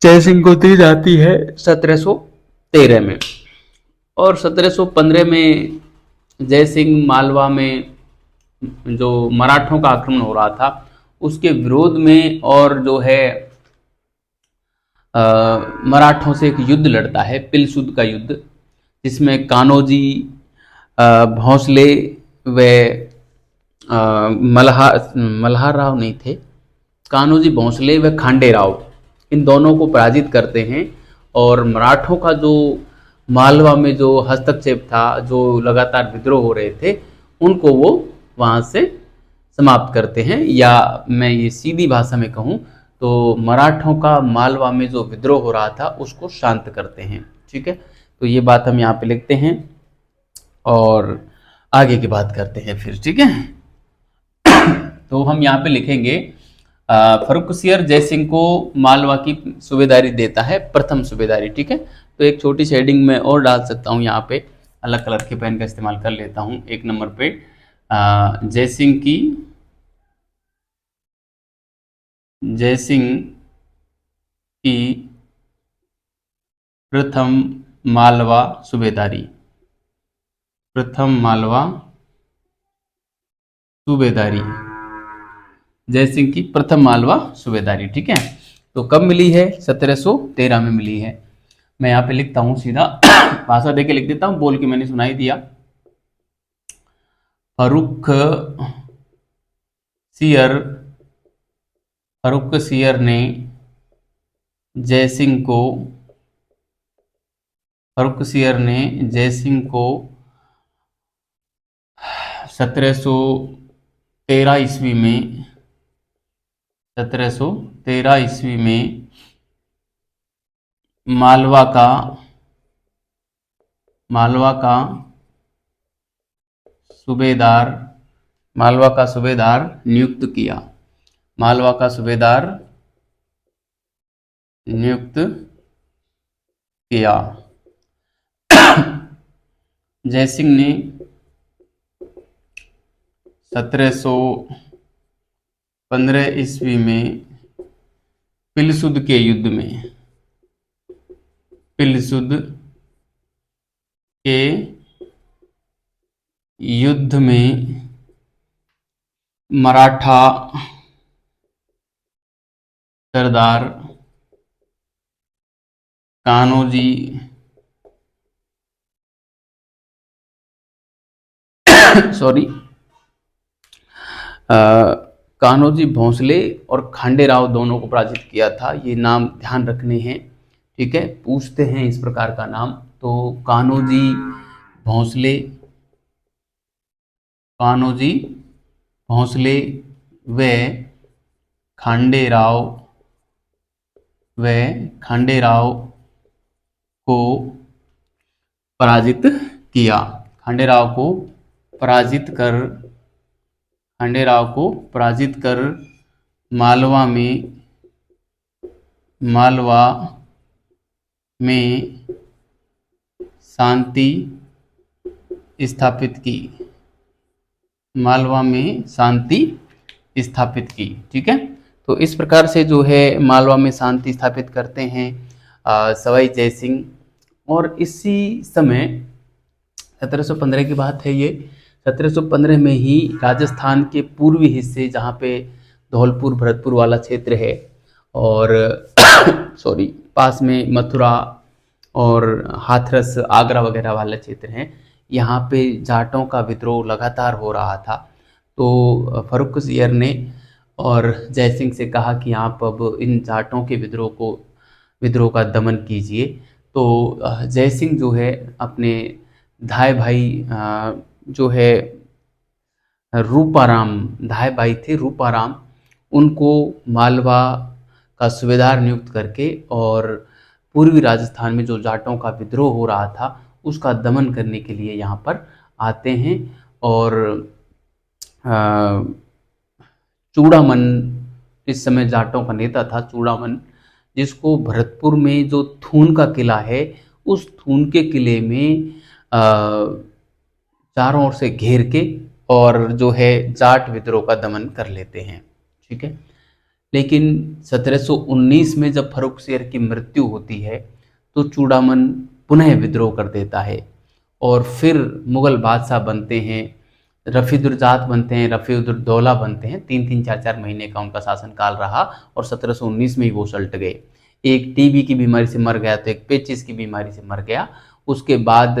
जय सिंह को दी जाती है 1713 में, और 1715 में जय सिंह मालवा में जो मराठों का आक्रमण हो रहा था उसके विरोध में, और जो है मराठों से एक युद्ध लड़ता है, पिलसुद का युद्ध, जिसमें कान्होजी, भोंसले व मल्हार राव नहीं थे, कान्होजी भोंसले व खांडे राव, इन दोनों को पराजित करते हैं। और मराठों का जो मालवा में जो हस्तक्षेप था, जो लगातार विद्रोह हो रहे थे, उनको वो वहाँ से समाप्त करते हैं। या मैं ये सीधी भाषा में कहूँ तो मराठों का मालवा में जो विद्रोह हो रहा था उसको शांत करते हैं, ठीक है। तो ये बात हम यहाँ पे लिखते हैं और आगे की बात करते हैं फिर, ठीक है। तो हम यहाँ पे लिखेंगे फर्रुख सियर जय सिंह को मालवा की सूबेदारी देता है, प्रथम सूबेदारी, ठीक है। तो एक छोटी सी हेडिंग में और डाल सकता हूँ यहाँ पे, अलग कलर के पेन का इस्तेमाल कर लेता हूँ। एक नंबर पे जय सिंह की प्रथम मालवा सूबेदारी, प्रथम मालवा सूबेदारी, जय सिंह की प्रथम मालवा सूबेदारी, ठीक है। तो कब मिली है? 1713 में मिली है। मैं यहाँ पे लिखता हूँ सीधा भाषा देके लिख देता हूँ, बोल के मैंने सुनाई दिया। फर्रुख सियर ने जय सिंह को फर्रुखसियर ने जयसिंह को 1713 ईस्वी में 1713 ईस्वी में मालवा का सूबेदार नियुक्त किया। मालवा का सूबेदार नियुक्त किया। जयसिंह ने 1715 ईस्वी में पिलसुद के युद्ध में मराठा सरदार कान्होजी कान्होजी भोंसले और खांडेराव दोनों को पराजित किया था। ये नाम ध्यान रखने हैं, ठीक है, पूछते हैं इस प्रकार का नाम। तो कान्होजी भोंसले व खांडेराव को पराजित किया। खांडेराव को पराजित कर मालवा में शांति स्थापित की। ठीक है, तो इस प्रकार से जो है मालवा में शांति स्थापित करते हैं सवाई जयसिंह। और इसी समय 1715 की बात है ये, 1715 में ही राजस्थान के पूर्वी हिस्से, जहाँ पे धौलपुर भरतपुर वाला क्षेत्र है और पास में मथुरा और हाथरस आगरा वगैरह वाला क्षेत्र हैं, यहाँ पे जाटों का विद्रोह लगातार हो रहा था। तो फर्रुखसियर ने और जयसिंह से कहा कि आप अब इन जाटों के विद्रोह का दमन कीजिए। तो जयसिंह जो है अपने धाय भाई जो है धाय भाई थे रूपाराम, उनको मालवा का सूबेदार नियुक्त करके और पूर्वी राजस्थान में जो जाटों का विद्रोह हो रहा था उसका दमन करने के लिए यहाँ पर आते हैं। और चूड़ामन इस समय जाटों का नेता था, चूड़ामन, जिसको भरतपुर में जो थून का किला है, उस थून के किले में चारों ओर से घेर के और जो है जाट विद्रोह का दमन कर लेते हैं। ठीक है, लेकिन 1719 में जब फर्रुखसियर की मृत्यु होती है तो चूड़ामन पुनः विद्रोह कर देता है और फिर मुगल बादशाह बनते हैं, रफीदुर्जात बनते हैं, रफीउद्दौला बनते हैं। 3-3, 4-4 महीने का उनका शासनकाल रहा और 1719 में ही वो सल्ट गए। एक टीबी की बीमारी से मर गया तो एक पेचिस की बीमारी से मर गया। उसके बाद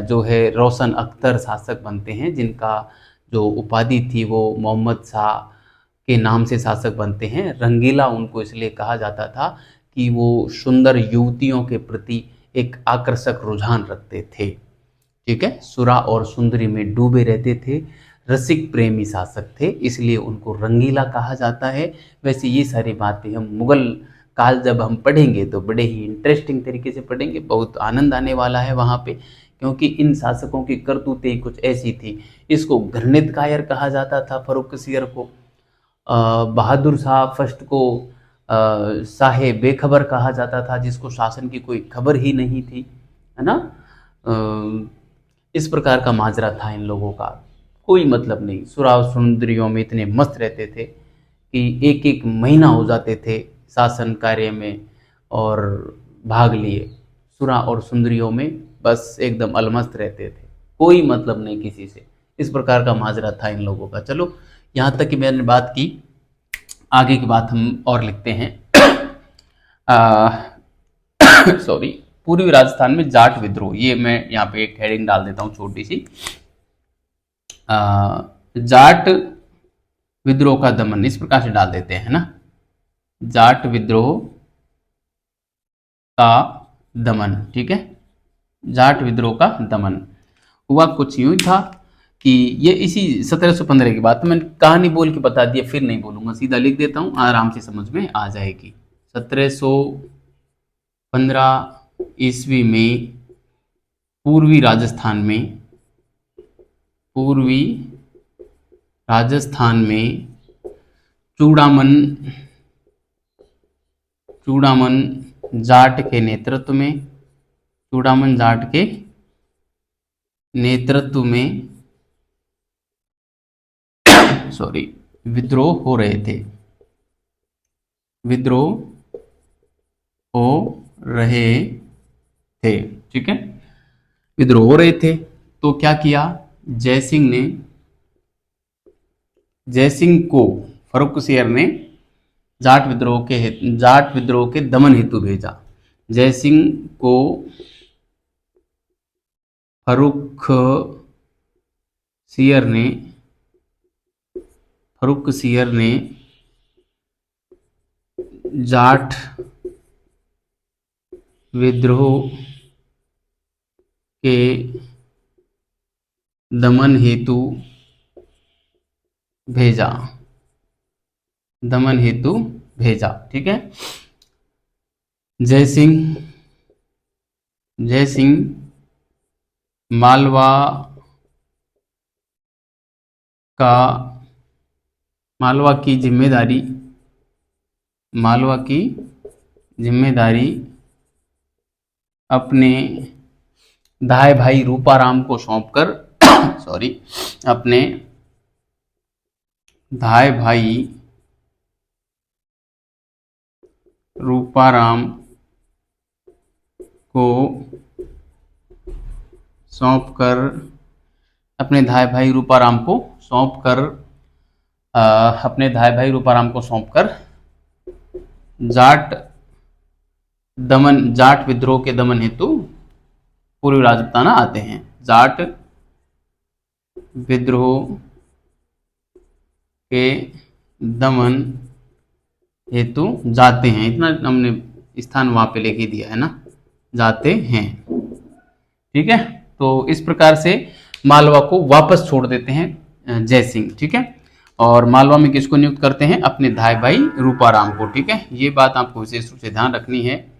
जो है रोशन अख्तर शासक बनते हैं, जिनका जो उपाधि थी वो मोहम्मद शाह के नाम से शासक बनते हैं। रंगीला उनको इसलिए कहा जाता था कि वो सुंदर युवतियों के प्रति एक आकर्षक रुझान रखते थे। ठीक है, सुरा और सुंदरी में डूबे रहते थे, रसिक प्रेमी शासक थे, इसलिए उनको रंगीला कहा जाता है। वैसे ये सारी बातें हम मुगल काल जब हम पढ़ेंगे तो बड़े ही इंटरेस्टिंग तरीके से पढ़ेंगे, बहुत आनंद आने वाला है वहाँ पे, क्योंकि इन शासकों की करतूतें कुछ ऐसी थी। इसको घृणित कायर कहा जाता था फर्रुखसियर को, बहादुर शाह फर्स्ट को शाहे बेखबर कहा जाता था, जिसको शासन की कोई खबर ही नहीं थी, है ना। इस प्रकार का माजरा था इन लोगों का, कोई मतलब नहीं। सुरा सुंदरियों में इतने मस्त रहते थे कि एक एक महीना हो जाते थे शासन कार्य में और भाग लिए सुरा और सुंदरियों में, बस एकदम अलमस्त रहते थे, कोई मतलब नहीं किसी से। इस प्रकार का माजरा था इन लोगों का। चलो, यहाँ तक कि मैंने बात की, आगे की बात हम और लिखते हैं। पूर्वी राजस्थान में जाट विद्रोह, ये मैं यहाँ पे एक हेडिंग डाल देता हूँ छोटी सी, जाट विद्रोह का दमन, इस प्रकार से डाल देते हैं ना, जाट विद्रोह का दमन। ठीक है, जाट विद्रोह का दमन। हुआ कुछ यूं था कि ये इसी 1715 की बात, मैंने कहानी बोल के बता दिया, फिर नहीं बोलूंगा, सीधा लिख देता हूँ, आराम से समझ में आ जाएगी। 1715 ईस्वी में पूर्वी राजस्थान में, पूर्वी राजस्थान में चूड़ामन, चूड़ामन जाट के नेतृत्व में, चूड़ामन जाट के नेतृत्व में सॉरी विद्रोह हो रहे थे, विद्रोह हो रहे थे, ठीक है, विद्रोह हो रहे थे। तो क्या किया जयसिंह ने, जयसिंह को फर्रुखसिंह ने जाट विद्रोह के दमन हेतु भेजा। जयसिंह को फर्रुखसिंह ने जाट विद्रोह के दमन हेतु भेजा, दमन हेतु भेजा, ठीक है। जयसिंह मालवा का, मालवा की जिम्मेदारी अपने धाय भाई रूपाराम को सौंपकर सॉरी अपने धाय भाई रूपाराम को सौंपकर, अपने धाय भाई रूपाराम को सौंपकर, अपने धाय भाई रूपाराम को सौंपकर जाट विद्रोह के दमन हेतु पूर्वी राजपूताना आते हैं। जाट विद्रोह के दमन हेतु जाते हैं, इतना हमने स्थान वहां पे लेके दिया है ना, जाते हैं, ठीक है। तो इस प्रकार से मालवा को वापस छोड़ देते हैं जयसिंह, ठीक है। और मालवा में किसको नियुक्त करते हैं, अपने धाय भाई रूपाराम को, ठीक है। ये बात आपको विशेष रूप से ध्यान रखनी है।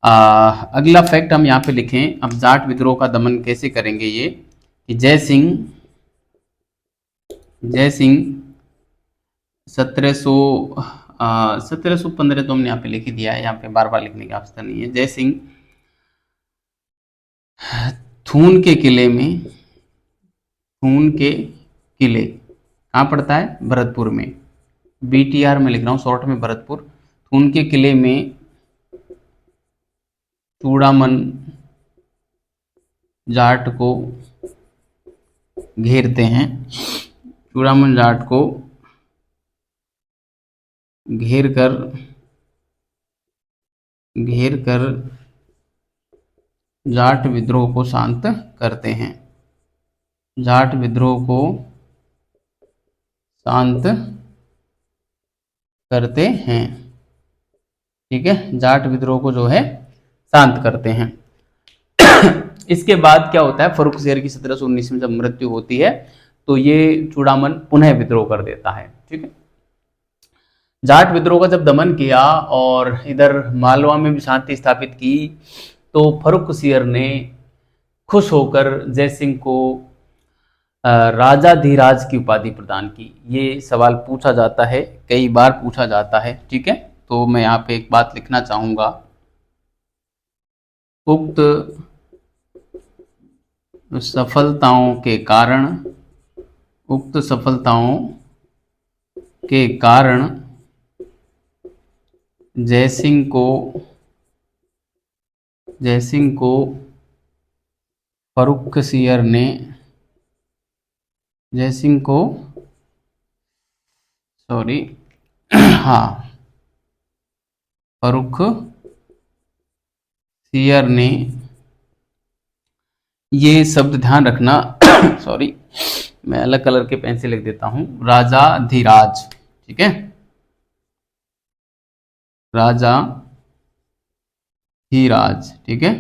अगला फैक्ट हम यहाँ पे लिखें, अब जाट विद्रोह का दमन कैसे करेंगे, ये कि जयसिंह 1715 तो हमने यहाँ पे लिख ही दिया है, यहाँ पे बार बार लिखने की आवश्यकता नहीं है। जयसिंह थून के किले कहाँ पड़ता है, भरतपुर में, BTR में लिख रहा हूँ शॉर्ट में, भरतपुर। थून के किले में चूड़ामन जाट को घेरते हैं, चूड़ामन जाट को घेर कर जाट विद्रोह को शांत करते हैं, जाट विद्रोह को शांत करते हैं, ठीक है, जाट विद्रोह को जो है शांत करते हैं। इसके बाद क्या होता है, फर्रुखसिंह की 1719 में जब मृत्यु होती है तो ये चूड़ामन पुनः विद्रोह कर देता है, ठीक है। जाट विद्रोह का जब दमन किया और इधर मालवा में भी शांति स्थापित की, तो फर्रुखसिंह ने खुश होकर जयसिंह को राजाधिराज की उपाधि प्रदान की। ये सवाल पूछा जाता है, कई बार पूछा जाता है, ठीक है। तो मैं यहाँ पे एक बात लिखना चाहूंगा, उक्त सफलताओं के कारण जयसिंह को फर्रुखसिंह ने फर्रुखसिंह ने, ये शब्द ध्यान रखना सॉरी मैं अलग कलर के पेन से लिख देता हूं, राजाधिराज, ठीक है, राजाधिराज, ठीक है,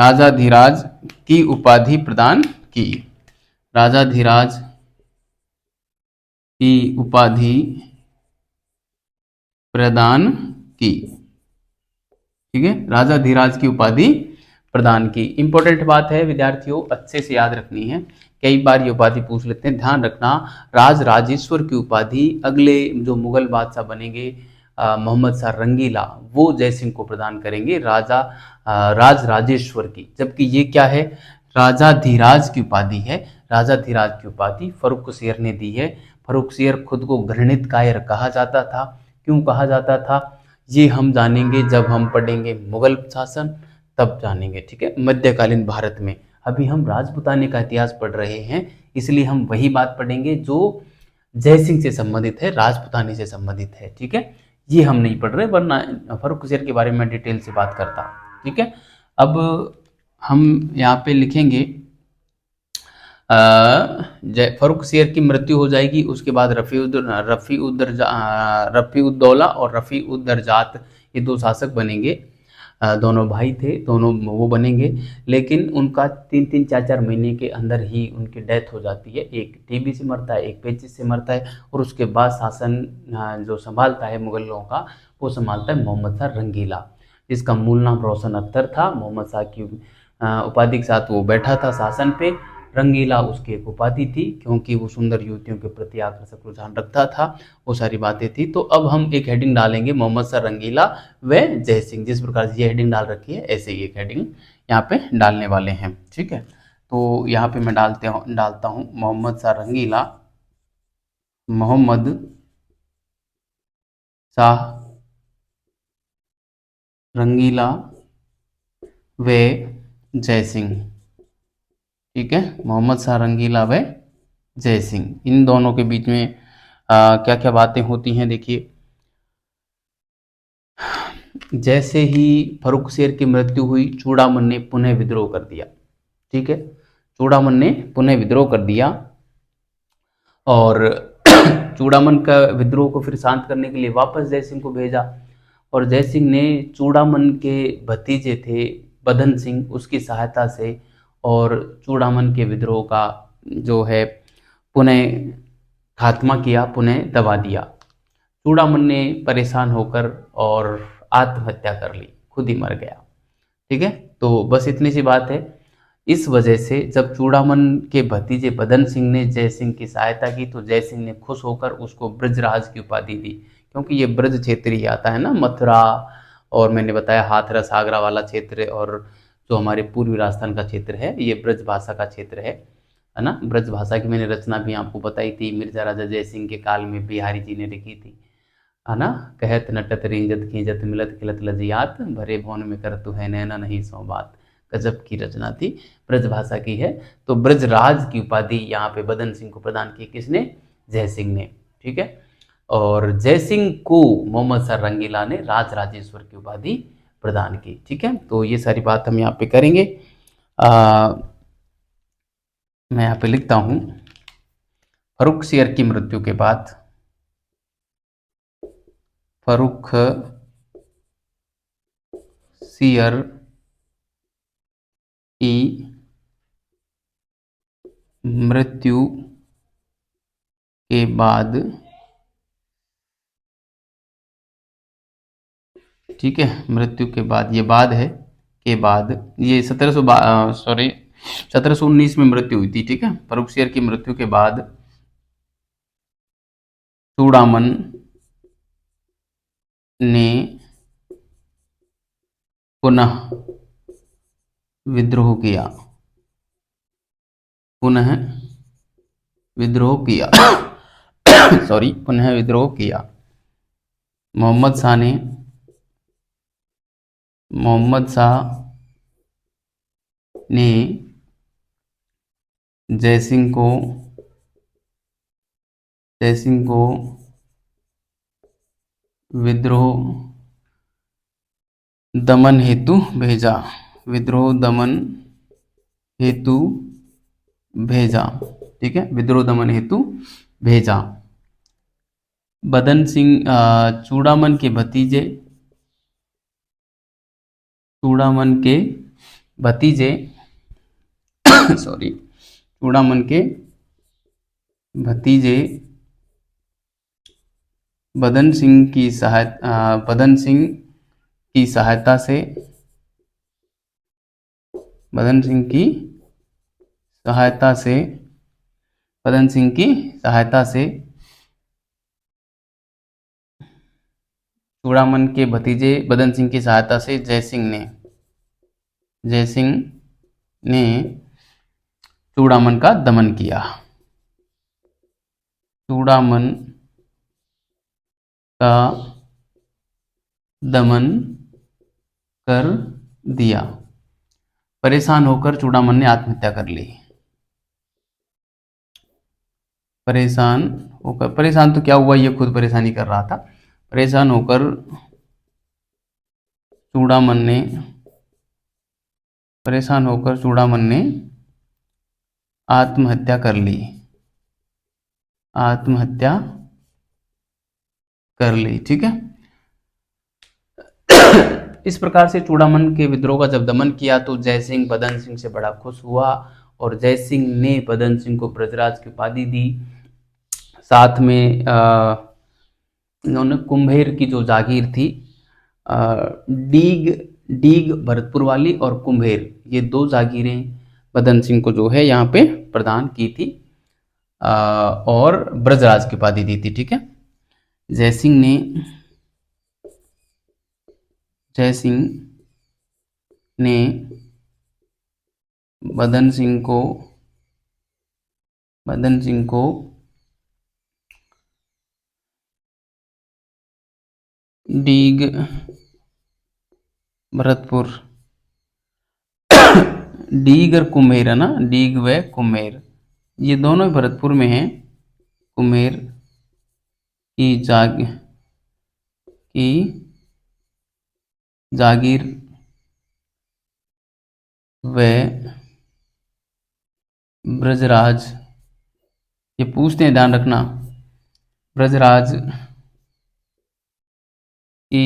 राजाधिराज की उपाधि प्रदान की। राजाधिराज की उपाधि प्रदान की। ठीक है, राजाधिराज की उपाधि प्रदान की। इंपॉर्टेंट बात है विद्यार्थियों, अच्छे से याद रखनी है, कई बार ये उपाधि पूछ लेते हैं, ध्यान रखना। राज राजेश्वर की उपाधि अगले जो मुगल बादशाह बनेंगे मोहम्मद शाह रंगीला, वो जयसिंह को प्रदान करेंगे राज राजेश्वर की। जबकि ये क्या है, राजाधिराज की उपाधि है। राजाधिराज की उपाधि फर्रुखसियर ने दी है। फर्रुखसियर खुद को घृणित कायर कहा जाता था। क्यों कहा जाता था, ये हम जानेंगे जब हम पढ़ेंगे मुगल शासन, तब जानेंगे। ठीक है, मध्यकालीन भारत में अभी हम राजपूताने का इतिहास पढ़ रहे हैं, इसलिए हम वही बात पढ़ेंगे जो जयसिंह से संबंधित है, राजपूताने से संबंधित है। ठीक है, ये हम नहीं पढ़ रहे, वरना फर्रुखसियर के बारे में डिटेल से बात करता। ठीक है, अब हम यहाँ पे लिखेंगे फर्रुखसियर की मृत्यु हो जाएगी, उसके बाद रफ़ीउद्दौला और रफ़ीउद्दरजात ये दो शासक बनेंगे। दोनों भाई थे, दोनों वो बनेंगे, लेकिन उनका 3-4 महीने के अंदर ही उनकी डेथ हो जाती है। एक टीबी से मरता है, एक पेचिश से मरता है, और उसके बाद शासन जो संभालता है मुगलों का, वो संभालता है मोहम्मद शाह रंगीला, जिसका मूल नाम रोशन अख्तर था। मोहम्मद शाह की उपाधि के साथ वो बैठा था शासन पे। रंगीला उसकी एक उपाधि थी, क्योंकि वो सुंदर युवतियों के प्रति आकर्षक रुझान रखता था, वो सारी बातें थी। तो अब हम एक हेडिंग डालेंगे, मोहम्मद शाह रंगीला व जयसिंह। जिस प्रकार से ये हेडिंग डाल रखी है, ऐसे ही एक हेडिंग यहाँ पे डालने वाले हैं। ठीक है, तो यहाँ पे मैं डालता हूँ मोहम्मद शाह रंगीला, मोहम्मद शाह रंगीला व जयसिंह। ठीक है, मोहम्मद शाह रंगीला व जयसिंह, इन दोनों के बीच में क्या क्या बातें होती हैं, देखिए। जैसे ही फर्रुखसियर की मृत्यु हुई, चूड़ामन ने पुनः विद्रोह कर दिया। ठीक है, चूड़ामन ने पुनः विद्रोह कर दिया, और चूड़ामन का विद्रोह को फिर शांत करने के लिए वापस जयसिंह को भेजा, और जयसिंह ने चूड़ामन के भतीजे थे बदन सिंह, उसकी सहायता से और चूड़ामन के विद्रोह का जो है पुनः खात्मा किया, पुनः दबा दिया। चूड़ामन ने परेशान होकर और आत्महत्या कर ली, खुद ही मर गया। ठीक है, तो बस इतनी सी बात है। इस वजह से जब चूड़ामन के भतीजे बदन सिंह ने जयसिंह की सहायता की, तो जयसिंह ने खुश होकर उसको ब्रजराज की उपाधि दी, क्योंकि ये ब्रज क्षेत्र ही आता है ना, मथुरा, और मैंने बताया हाथरस आगरा वाला क्षेत्र, और जो हमारे पूर्वी राजस्थान का क्षेत्र है, ये ब्रज भाषा का क्षेत्र है ना। ब्रज भाषा की मैंने रचना भी आपको बताई थी, मिर्जा राजा जयसिंह के काल में बिहारी जी ने लिखी थी, है ना। कहत नटत रेंजत खींचत मिलत खिलत लजियात, भरे भवन में कर तू है नैना नहीं सौ बात। गजब की रचना थी, ब्रज भाषा की है। तो ब्रजराज की उपाधि यहाँ पे बदन सिंह को प्रदान की, किसने, जयसिंह ने। ठीक है, और जयसिंह को मोहम्मद शाह रंगीला ने राज राजेश्वर की उपाधि प्रदान की। ठीक है, तो ये सारी बात हम यहाँ पे करेंगे। मैं यहाँ पे लिखता हूँ, फर्रुखसियर की मृत्यु के बाद, फर्रुखसियर की मृत्यु के बाद, ठीक है, मृत्यु के बाद, ये बाद है, के बाद, ये 1719 में मृत्यु हुई थी। ठीक है, फर्रुखसियर की मृत्यु के बाद चूड़ामन ने पुनः विद्रोह किया, पुनः विद्रोह किया सॉरी, पुनः विद्रोह किया। मोहम्मद शाह ने जयसिंह को विद्रोह दमन हेतु भेजा, विद्रोह दमन हेतु भेजा। ठीक है, विद्रोह दमन हेतु भेजा। बदन सिंह चूड़ामन के भतीजे सॉरी, चूड़ामन के भतीजे बदन सिंह की सहायता से बदन सिंह की सहायता से चूड़ामन के भतीजे बदन सिंह की सहायता से जय सिंह ने चूड़ामन का दमन किया। चूड़ामन का दमन कर दिया। परेशान होकर चूड़ामन ने आत्महत्या कर ली। परेशान तो क्या हुआ, ये खुद परेशानी कर रहा था। परेशान होकर चूड़ामन ने आत्महत्या कर ली। ठीक है। इस प्रकार से चूड़ामन के विद्रोह का जब दमन किया तो जय सिंह बदन सिंह से बड़ा खुश हुआ और जय सिंह ने बदन सिंह को ब्रजराज की उपाधि दी। साथ में इन्होंने कुम्भेर की जो जागीर थी, डीग भरतपुर वाली और कुम्भेर, ये 2 जागीरें बदन सिंह को जो है यहाँ पे प्रदान की थी और ब्रजराज की उपाधि दी थी। ठीक है। जय सिंह ने बदन सिंह को डीग भरतपुर डीग और कुम्हेर है ना, डीग व कुम्हेर ये दोनों ही भरतपुर में हैं। कुम्हेर की जागीर व ब्रजराज, ये पूछते हैं, ध्यान रखना, ब्रजराज की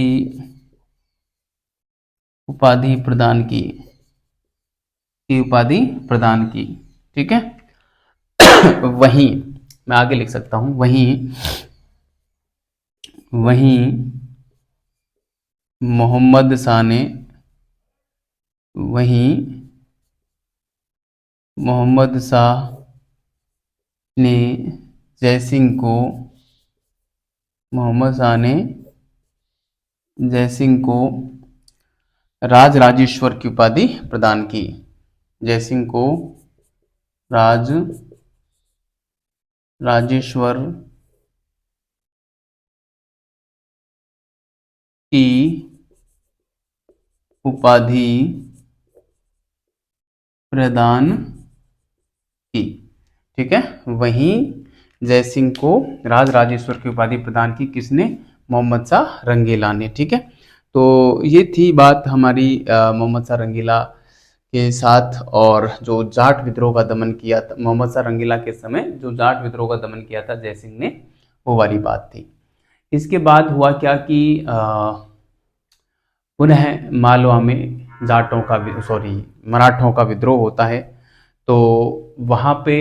उपाधि प्रदान की। ठीक है। वहीं मैं आगे लिख सकता हूं, वहीं मोहम्मद शाह ने जय सिंह को राज राजेश्वर की उपाधि प्रदान की। जय सिंह को राज राजेश्वर की उपाधि प्रदान की। ठीक है। वहीं जय सिंह को राज राजेश्वर की उपाधि प्रदान की किसने? मोहम्मद शाह रंगीला ने। ठीक है। तो ये थी बात हमारी मोहम्मद शाह रंगीला के साथ, और जो जाट विद्रोह का दमन किया था मोहम्मद शाह रंगीला के समय, जो जाट विद्रोह का दमन किया था जय सिंह ने, वो वाली बात थी। इसके बाद हुआ क्या कि पुनः मालवा में मराठों का विद्रोह होता है। तो वहाँ पे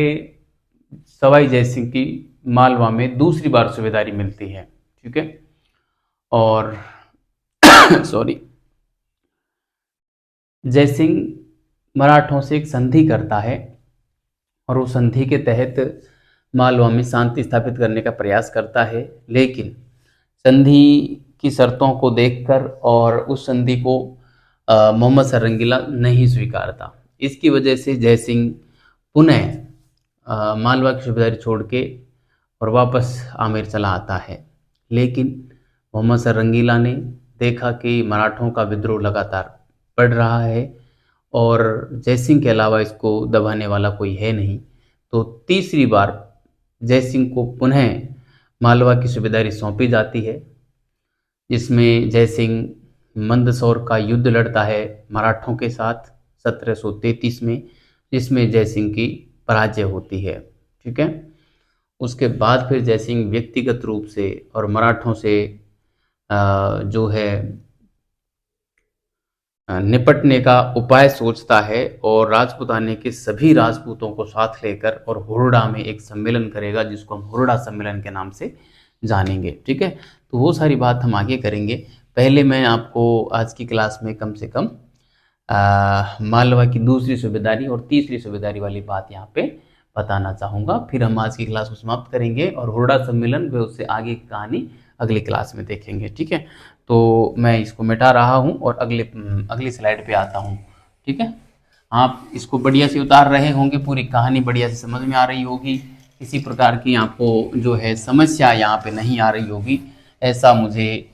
सवाई जय सिंह की मालवा में दूसरी बार सूबेदारी मिलती है। ठीक है। और जय सिंह मराठों से एक संधि करता है और उस संधि के तहत मालवा में शांति स्थापित करने का प्रयास करता है, लेकिन संधि की शर्तों को देखकर और उस संधि को मोहम्मद शाह रंगीला नहीं स्वीकारता। इसकी वजह से जय सिंह पुनः मालवा की सूबेदारी छोड़ के और वापस आमेर चला आता है। लेकिन मोहम्मद शाह रंगीला ने देखा कि मराठों का विद्रोह लगातार बढ़ रहा है और जय सिंह के अलावा इसको दबाने वाला कोई है नहीं, तो तीसरी बार जय सिंह को पुनः मालवा की सूबेदारी सौंपी जाती है, जिसमें जय सिंह मंदसौर का युद्ध लड़ता है मराठों के साथ 1733 में, जिसमें जय सिंह की पराजय होती है। ठीक है। उसके बाद फिर जय सिंह व्यक्तिगत रूप से और मराठों से जो है निपटने का उपाय सोचता है और राजपूताने के सभी राजपूतों को साथ लेकर और हुरडा में एक सम्मेलन करेगा, जिसको हम हुरडा सम्मेलन के नाम से जानेंगे। ठीक है, तो वो सारी बात हम आगे करेंगे। पहले मैं आपको आज की क्लास में कम से कम मालवा की दूसरी सूबेदारी और तीसरी सूबेदारी वाली बात यहाँ पे बताना चाहूँगा। फिर हम आज की क्लास को समाप्त करेंगे और हुरडा सम्मेलन व उससे आगे की कहानी अगली क्लास में देखेंगे। ठीक है, तो मैं इसको मिटा रहा हूँ और अगली स्लाइड पे आता हूँ। ठीक है, आप इसको बढ़िया से उतार रहे होंगे, पूरी कहानी बढ़िया से समझ में आ रही होगी, किसी प्रकार की आपको जो है समस्या यहाँ पे नहीं आ रही होगी, ऐसा मुझे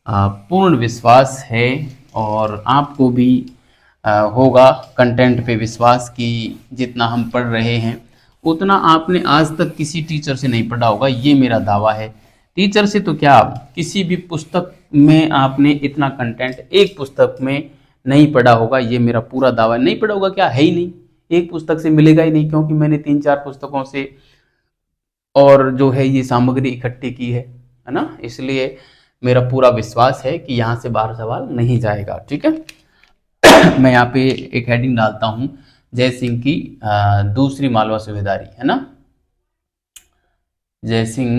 पूर्ण विश्वास है। और आपको भी होगा कंटेंट पे विश्वास कि जितना हम पढ़ रहे हैं उतना आपने आज तक किसी टीचर से नहीं पढ़ा होगा, ये मेरा दावा है। टीचर से तो क्या, किसी भी पुस्तक में आपने इतना कंटेंट एक पुस्तक में नहीं पढ़ा होगा, ये मेरा पूरा दावा है। नहीं पढ़ा होगा क्या, है ही नहीं, एक पुस्तक से मिलेगा ही नहीं, क्योंकि मैंने 3-4 पुस्तकों से और जो है ये सामग्री इकट्ठी की है ना। इसलिए मेरा पूरा विश्वास है कि यहाँ से बाहर सवाल नहीं जाएगा। ठीक है, मैं यहाँ पे एक हेडिंग डालता हूँ, जय सिंह की दूसरी मालवा सूबेदारी, है ना। जय सिंह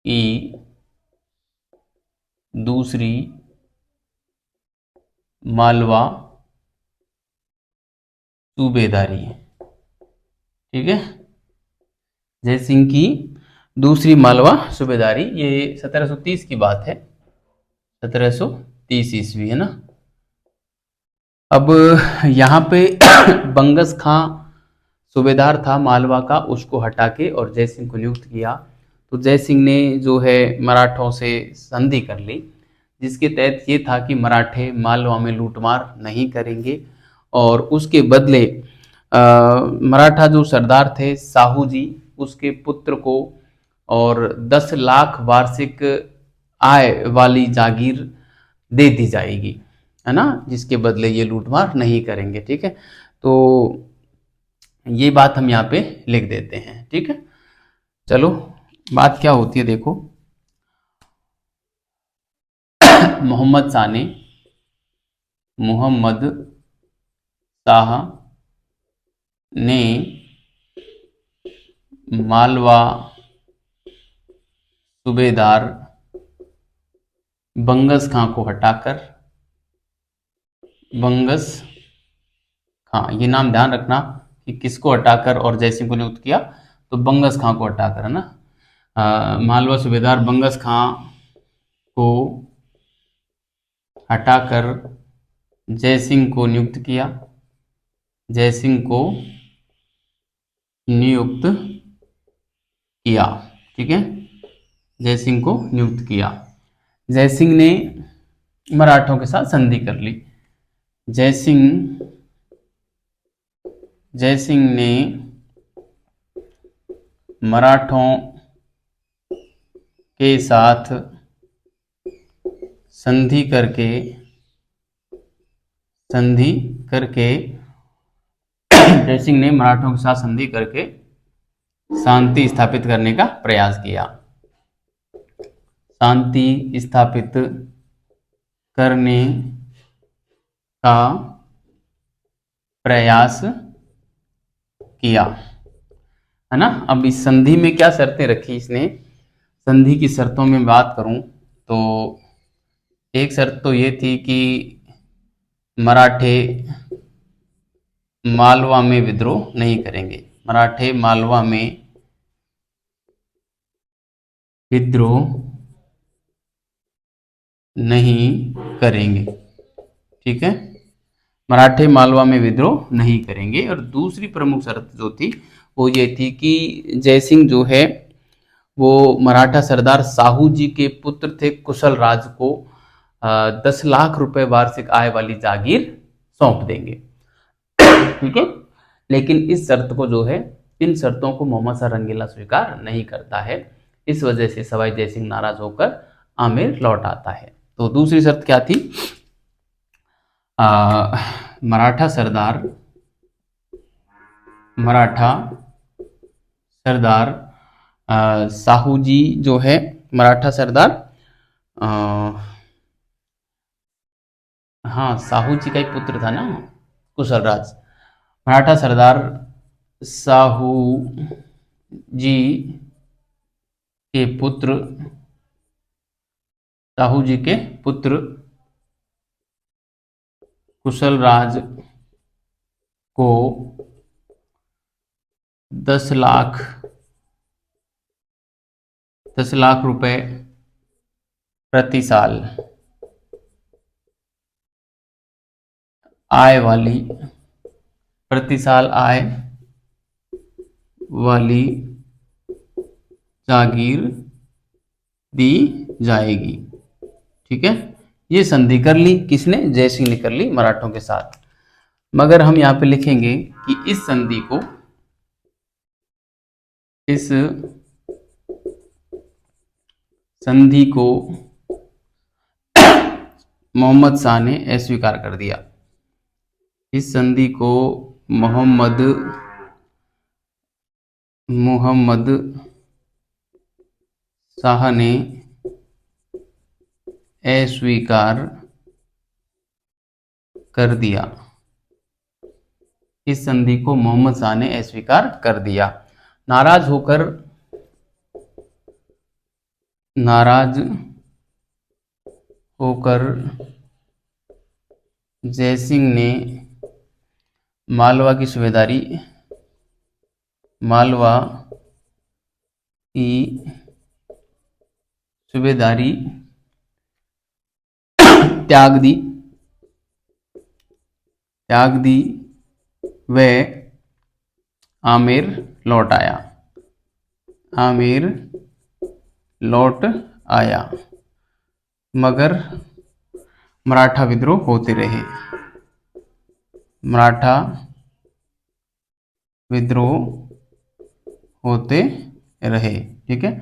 की दूसरी मालवा सूबेदारी। ठीक है, जय सिंह की दूसरी मालवा सूबेदारी, ये 1730 की बात है, 1730 ईस्वी, है ना। अब यहाँ पे बंगस खां सूबेदार था मालवा का, उसको हटा के और जय सिंह को नियुक्त किया। तो जय सिंह ने जो है मराठों से संधि कर ली, जिसके तहत ये था कि मराठे मालवा में लूटमार नहीं करेंगे और उसके बदले मराठा जो सरदार थे साहू जी, उसके पुत्र को और 10 लाख वार्षिक आय वाली जागीर दे दी जाएगी, है ना, जिसके बदले ये लूटमार नहीं करेंगे। ठीक है, तो ये बात हम यहाँ पे लिख देते हैं। ठीक है, चलो बात क्या होती है देखो। मोहम्मद शाह ने मालवा सूबेदार बंगस खां को हटाकर, बंगस खां, ये नाम ध्यान रखना कि किसको हटाकर और जय सिंह को नियुक्त किया, तो बंगस खां को हटाकर, है ना। मालवा सूबेदार बंगस खां को हटाकर जय सिंह को नियुक्त किया, जय सिंह को नियुक्त किया। ठीक है, जय सिंह को नियुक्त किया। जय सिंह ने मराठों के साथ संधि कर ली। जय सिंह ने मराठों के साथ संधि करके जय सिंह ने मराठों के साथ संधि करके शांति स्थापित करने का प्रयास किया, शांति स्थापित करने का प्रयास किया, है ना। अब इस संधि में क्या शर्तें रखी इसने, संधि की शर्तों में बात करूं तो एक शर्त तो ये थी कि मराठे मालवा में विद्रोह नहीं करेंगे, मराठे मालवा में विद्रोह नहीं करेंगे। ठीक है, मराठे मालवा में विद्रोह नहीं करेंगे। और दूसरी प्रमुख शर्त जो थी वो ये थी कि जय सिंह जो है वो मराठा सरदार साहू जी के पुत्र थे कुशल राज को 10 लाख रुपए वार्षिक आय वाली जागीर सौंप देंगे। ठीक है, लेकिन इस शर्त को जो है, इन शर्तों को मोहम्मद शाह रंगीला स्वीकार नहीं करता है। इस वजह से सवाई जय सिंह नाराज होकर आमेर लौट आता है। तो दूसरी शर्त क्या थी, मराठा सरदार साहू जी जो है, मराठा सरदार हाँ, साहू जी का ही पुत्र था ना कुशल राज। मराठा सरदार साहू जी के पुत्र, साहू जी के पुत्र कुशल राज को 10 लाख 10 लाख रुपए प्रति साल आय वाली, प्रति साल आय वाली जागीर दी जाएगी। ठीक है, ये संधि कर ली किसने? जय सिंह ने कर ली मराठों के साथ। मगर हम यहाँ पे लिखेंगे कि इस संधि को मोहम्मद शाह ने अस्वीकार कर दिया। इस संधि को मोहम्मद शाह ने अस्वीकार कर दिया। इस संधि को मोहम्मद शाह ने अस्वीकार कर दिया। नाराज होकर जयसिंह ने मालवा की सूबेदारी त्याग दी व आमेर लौट आया। मगर मराठा विद्रोह होते रहे। ठीक है,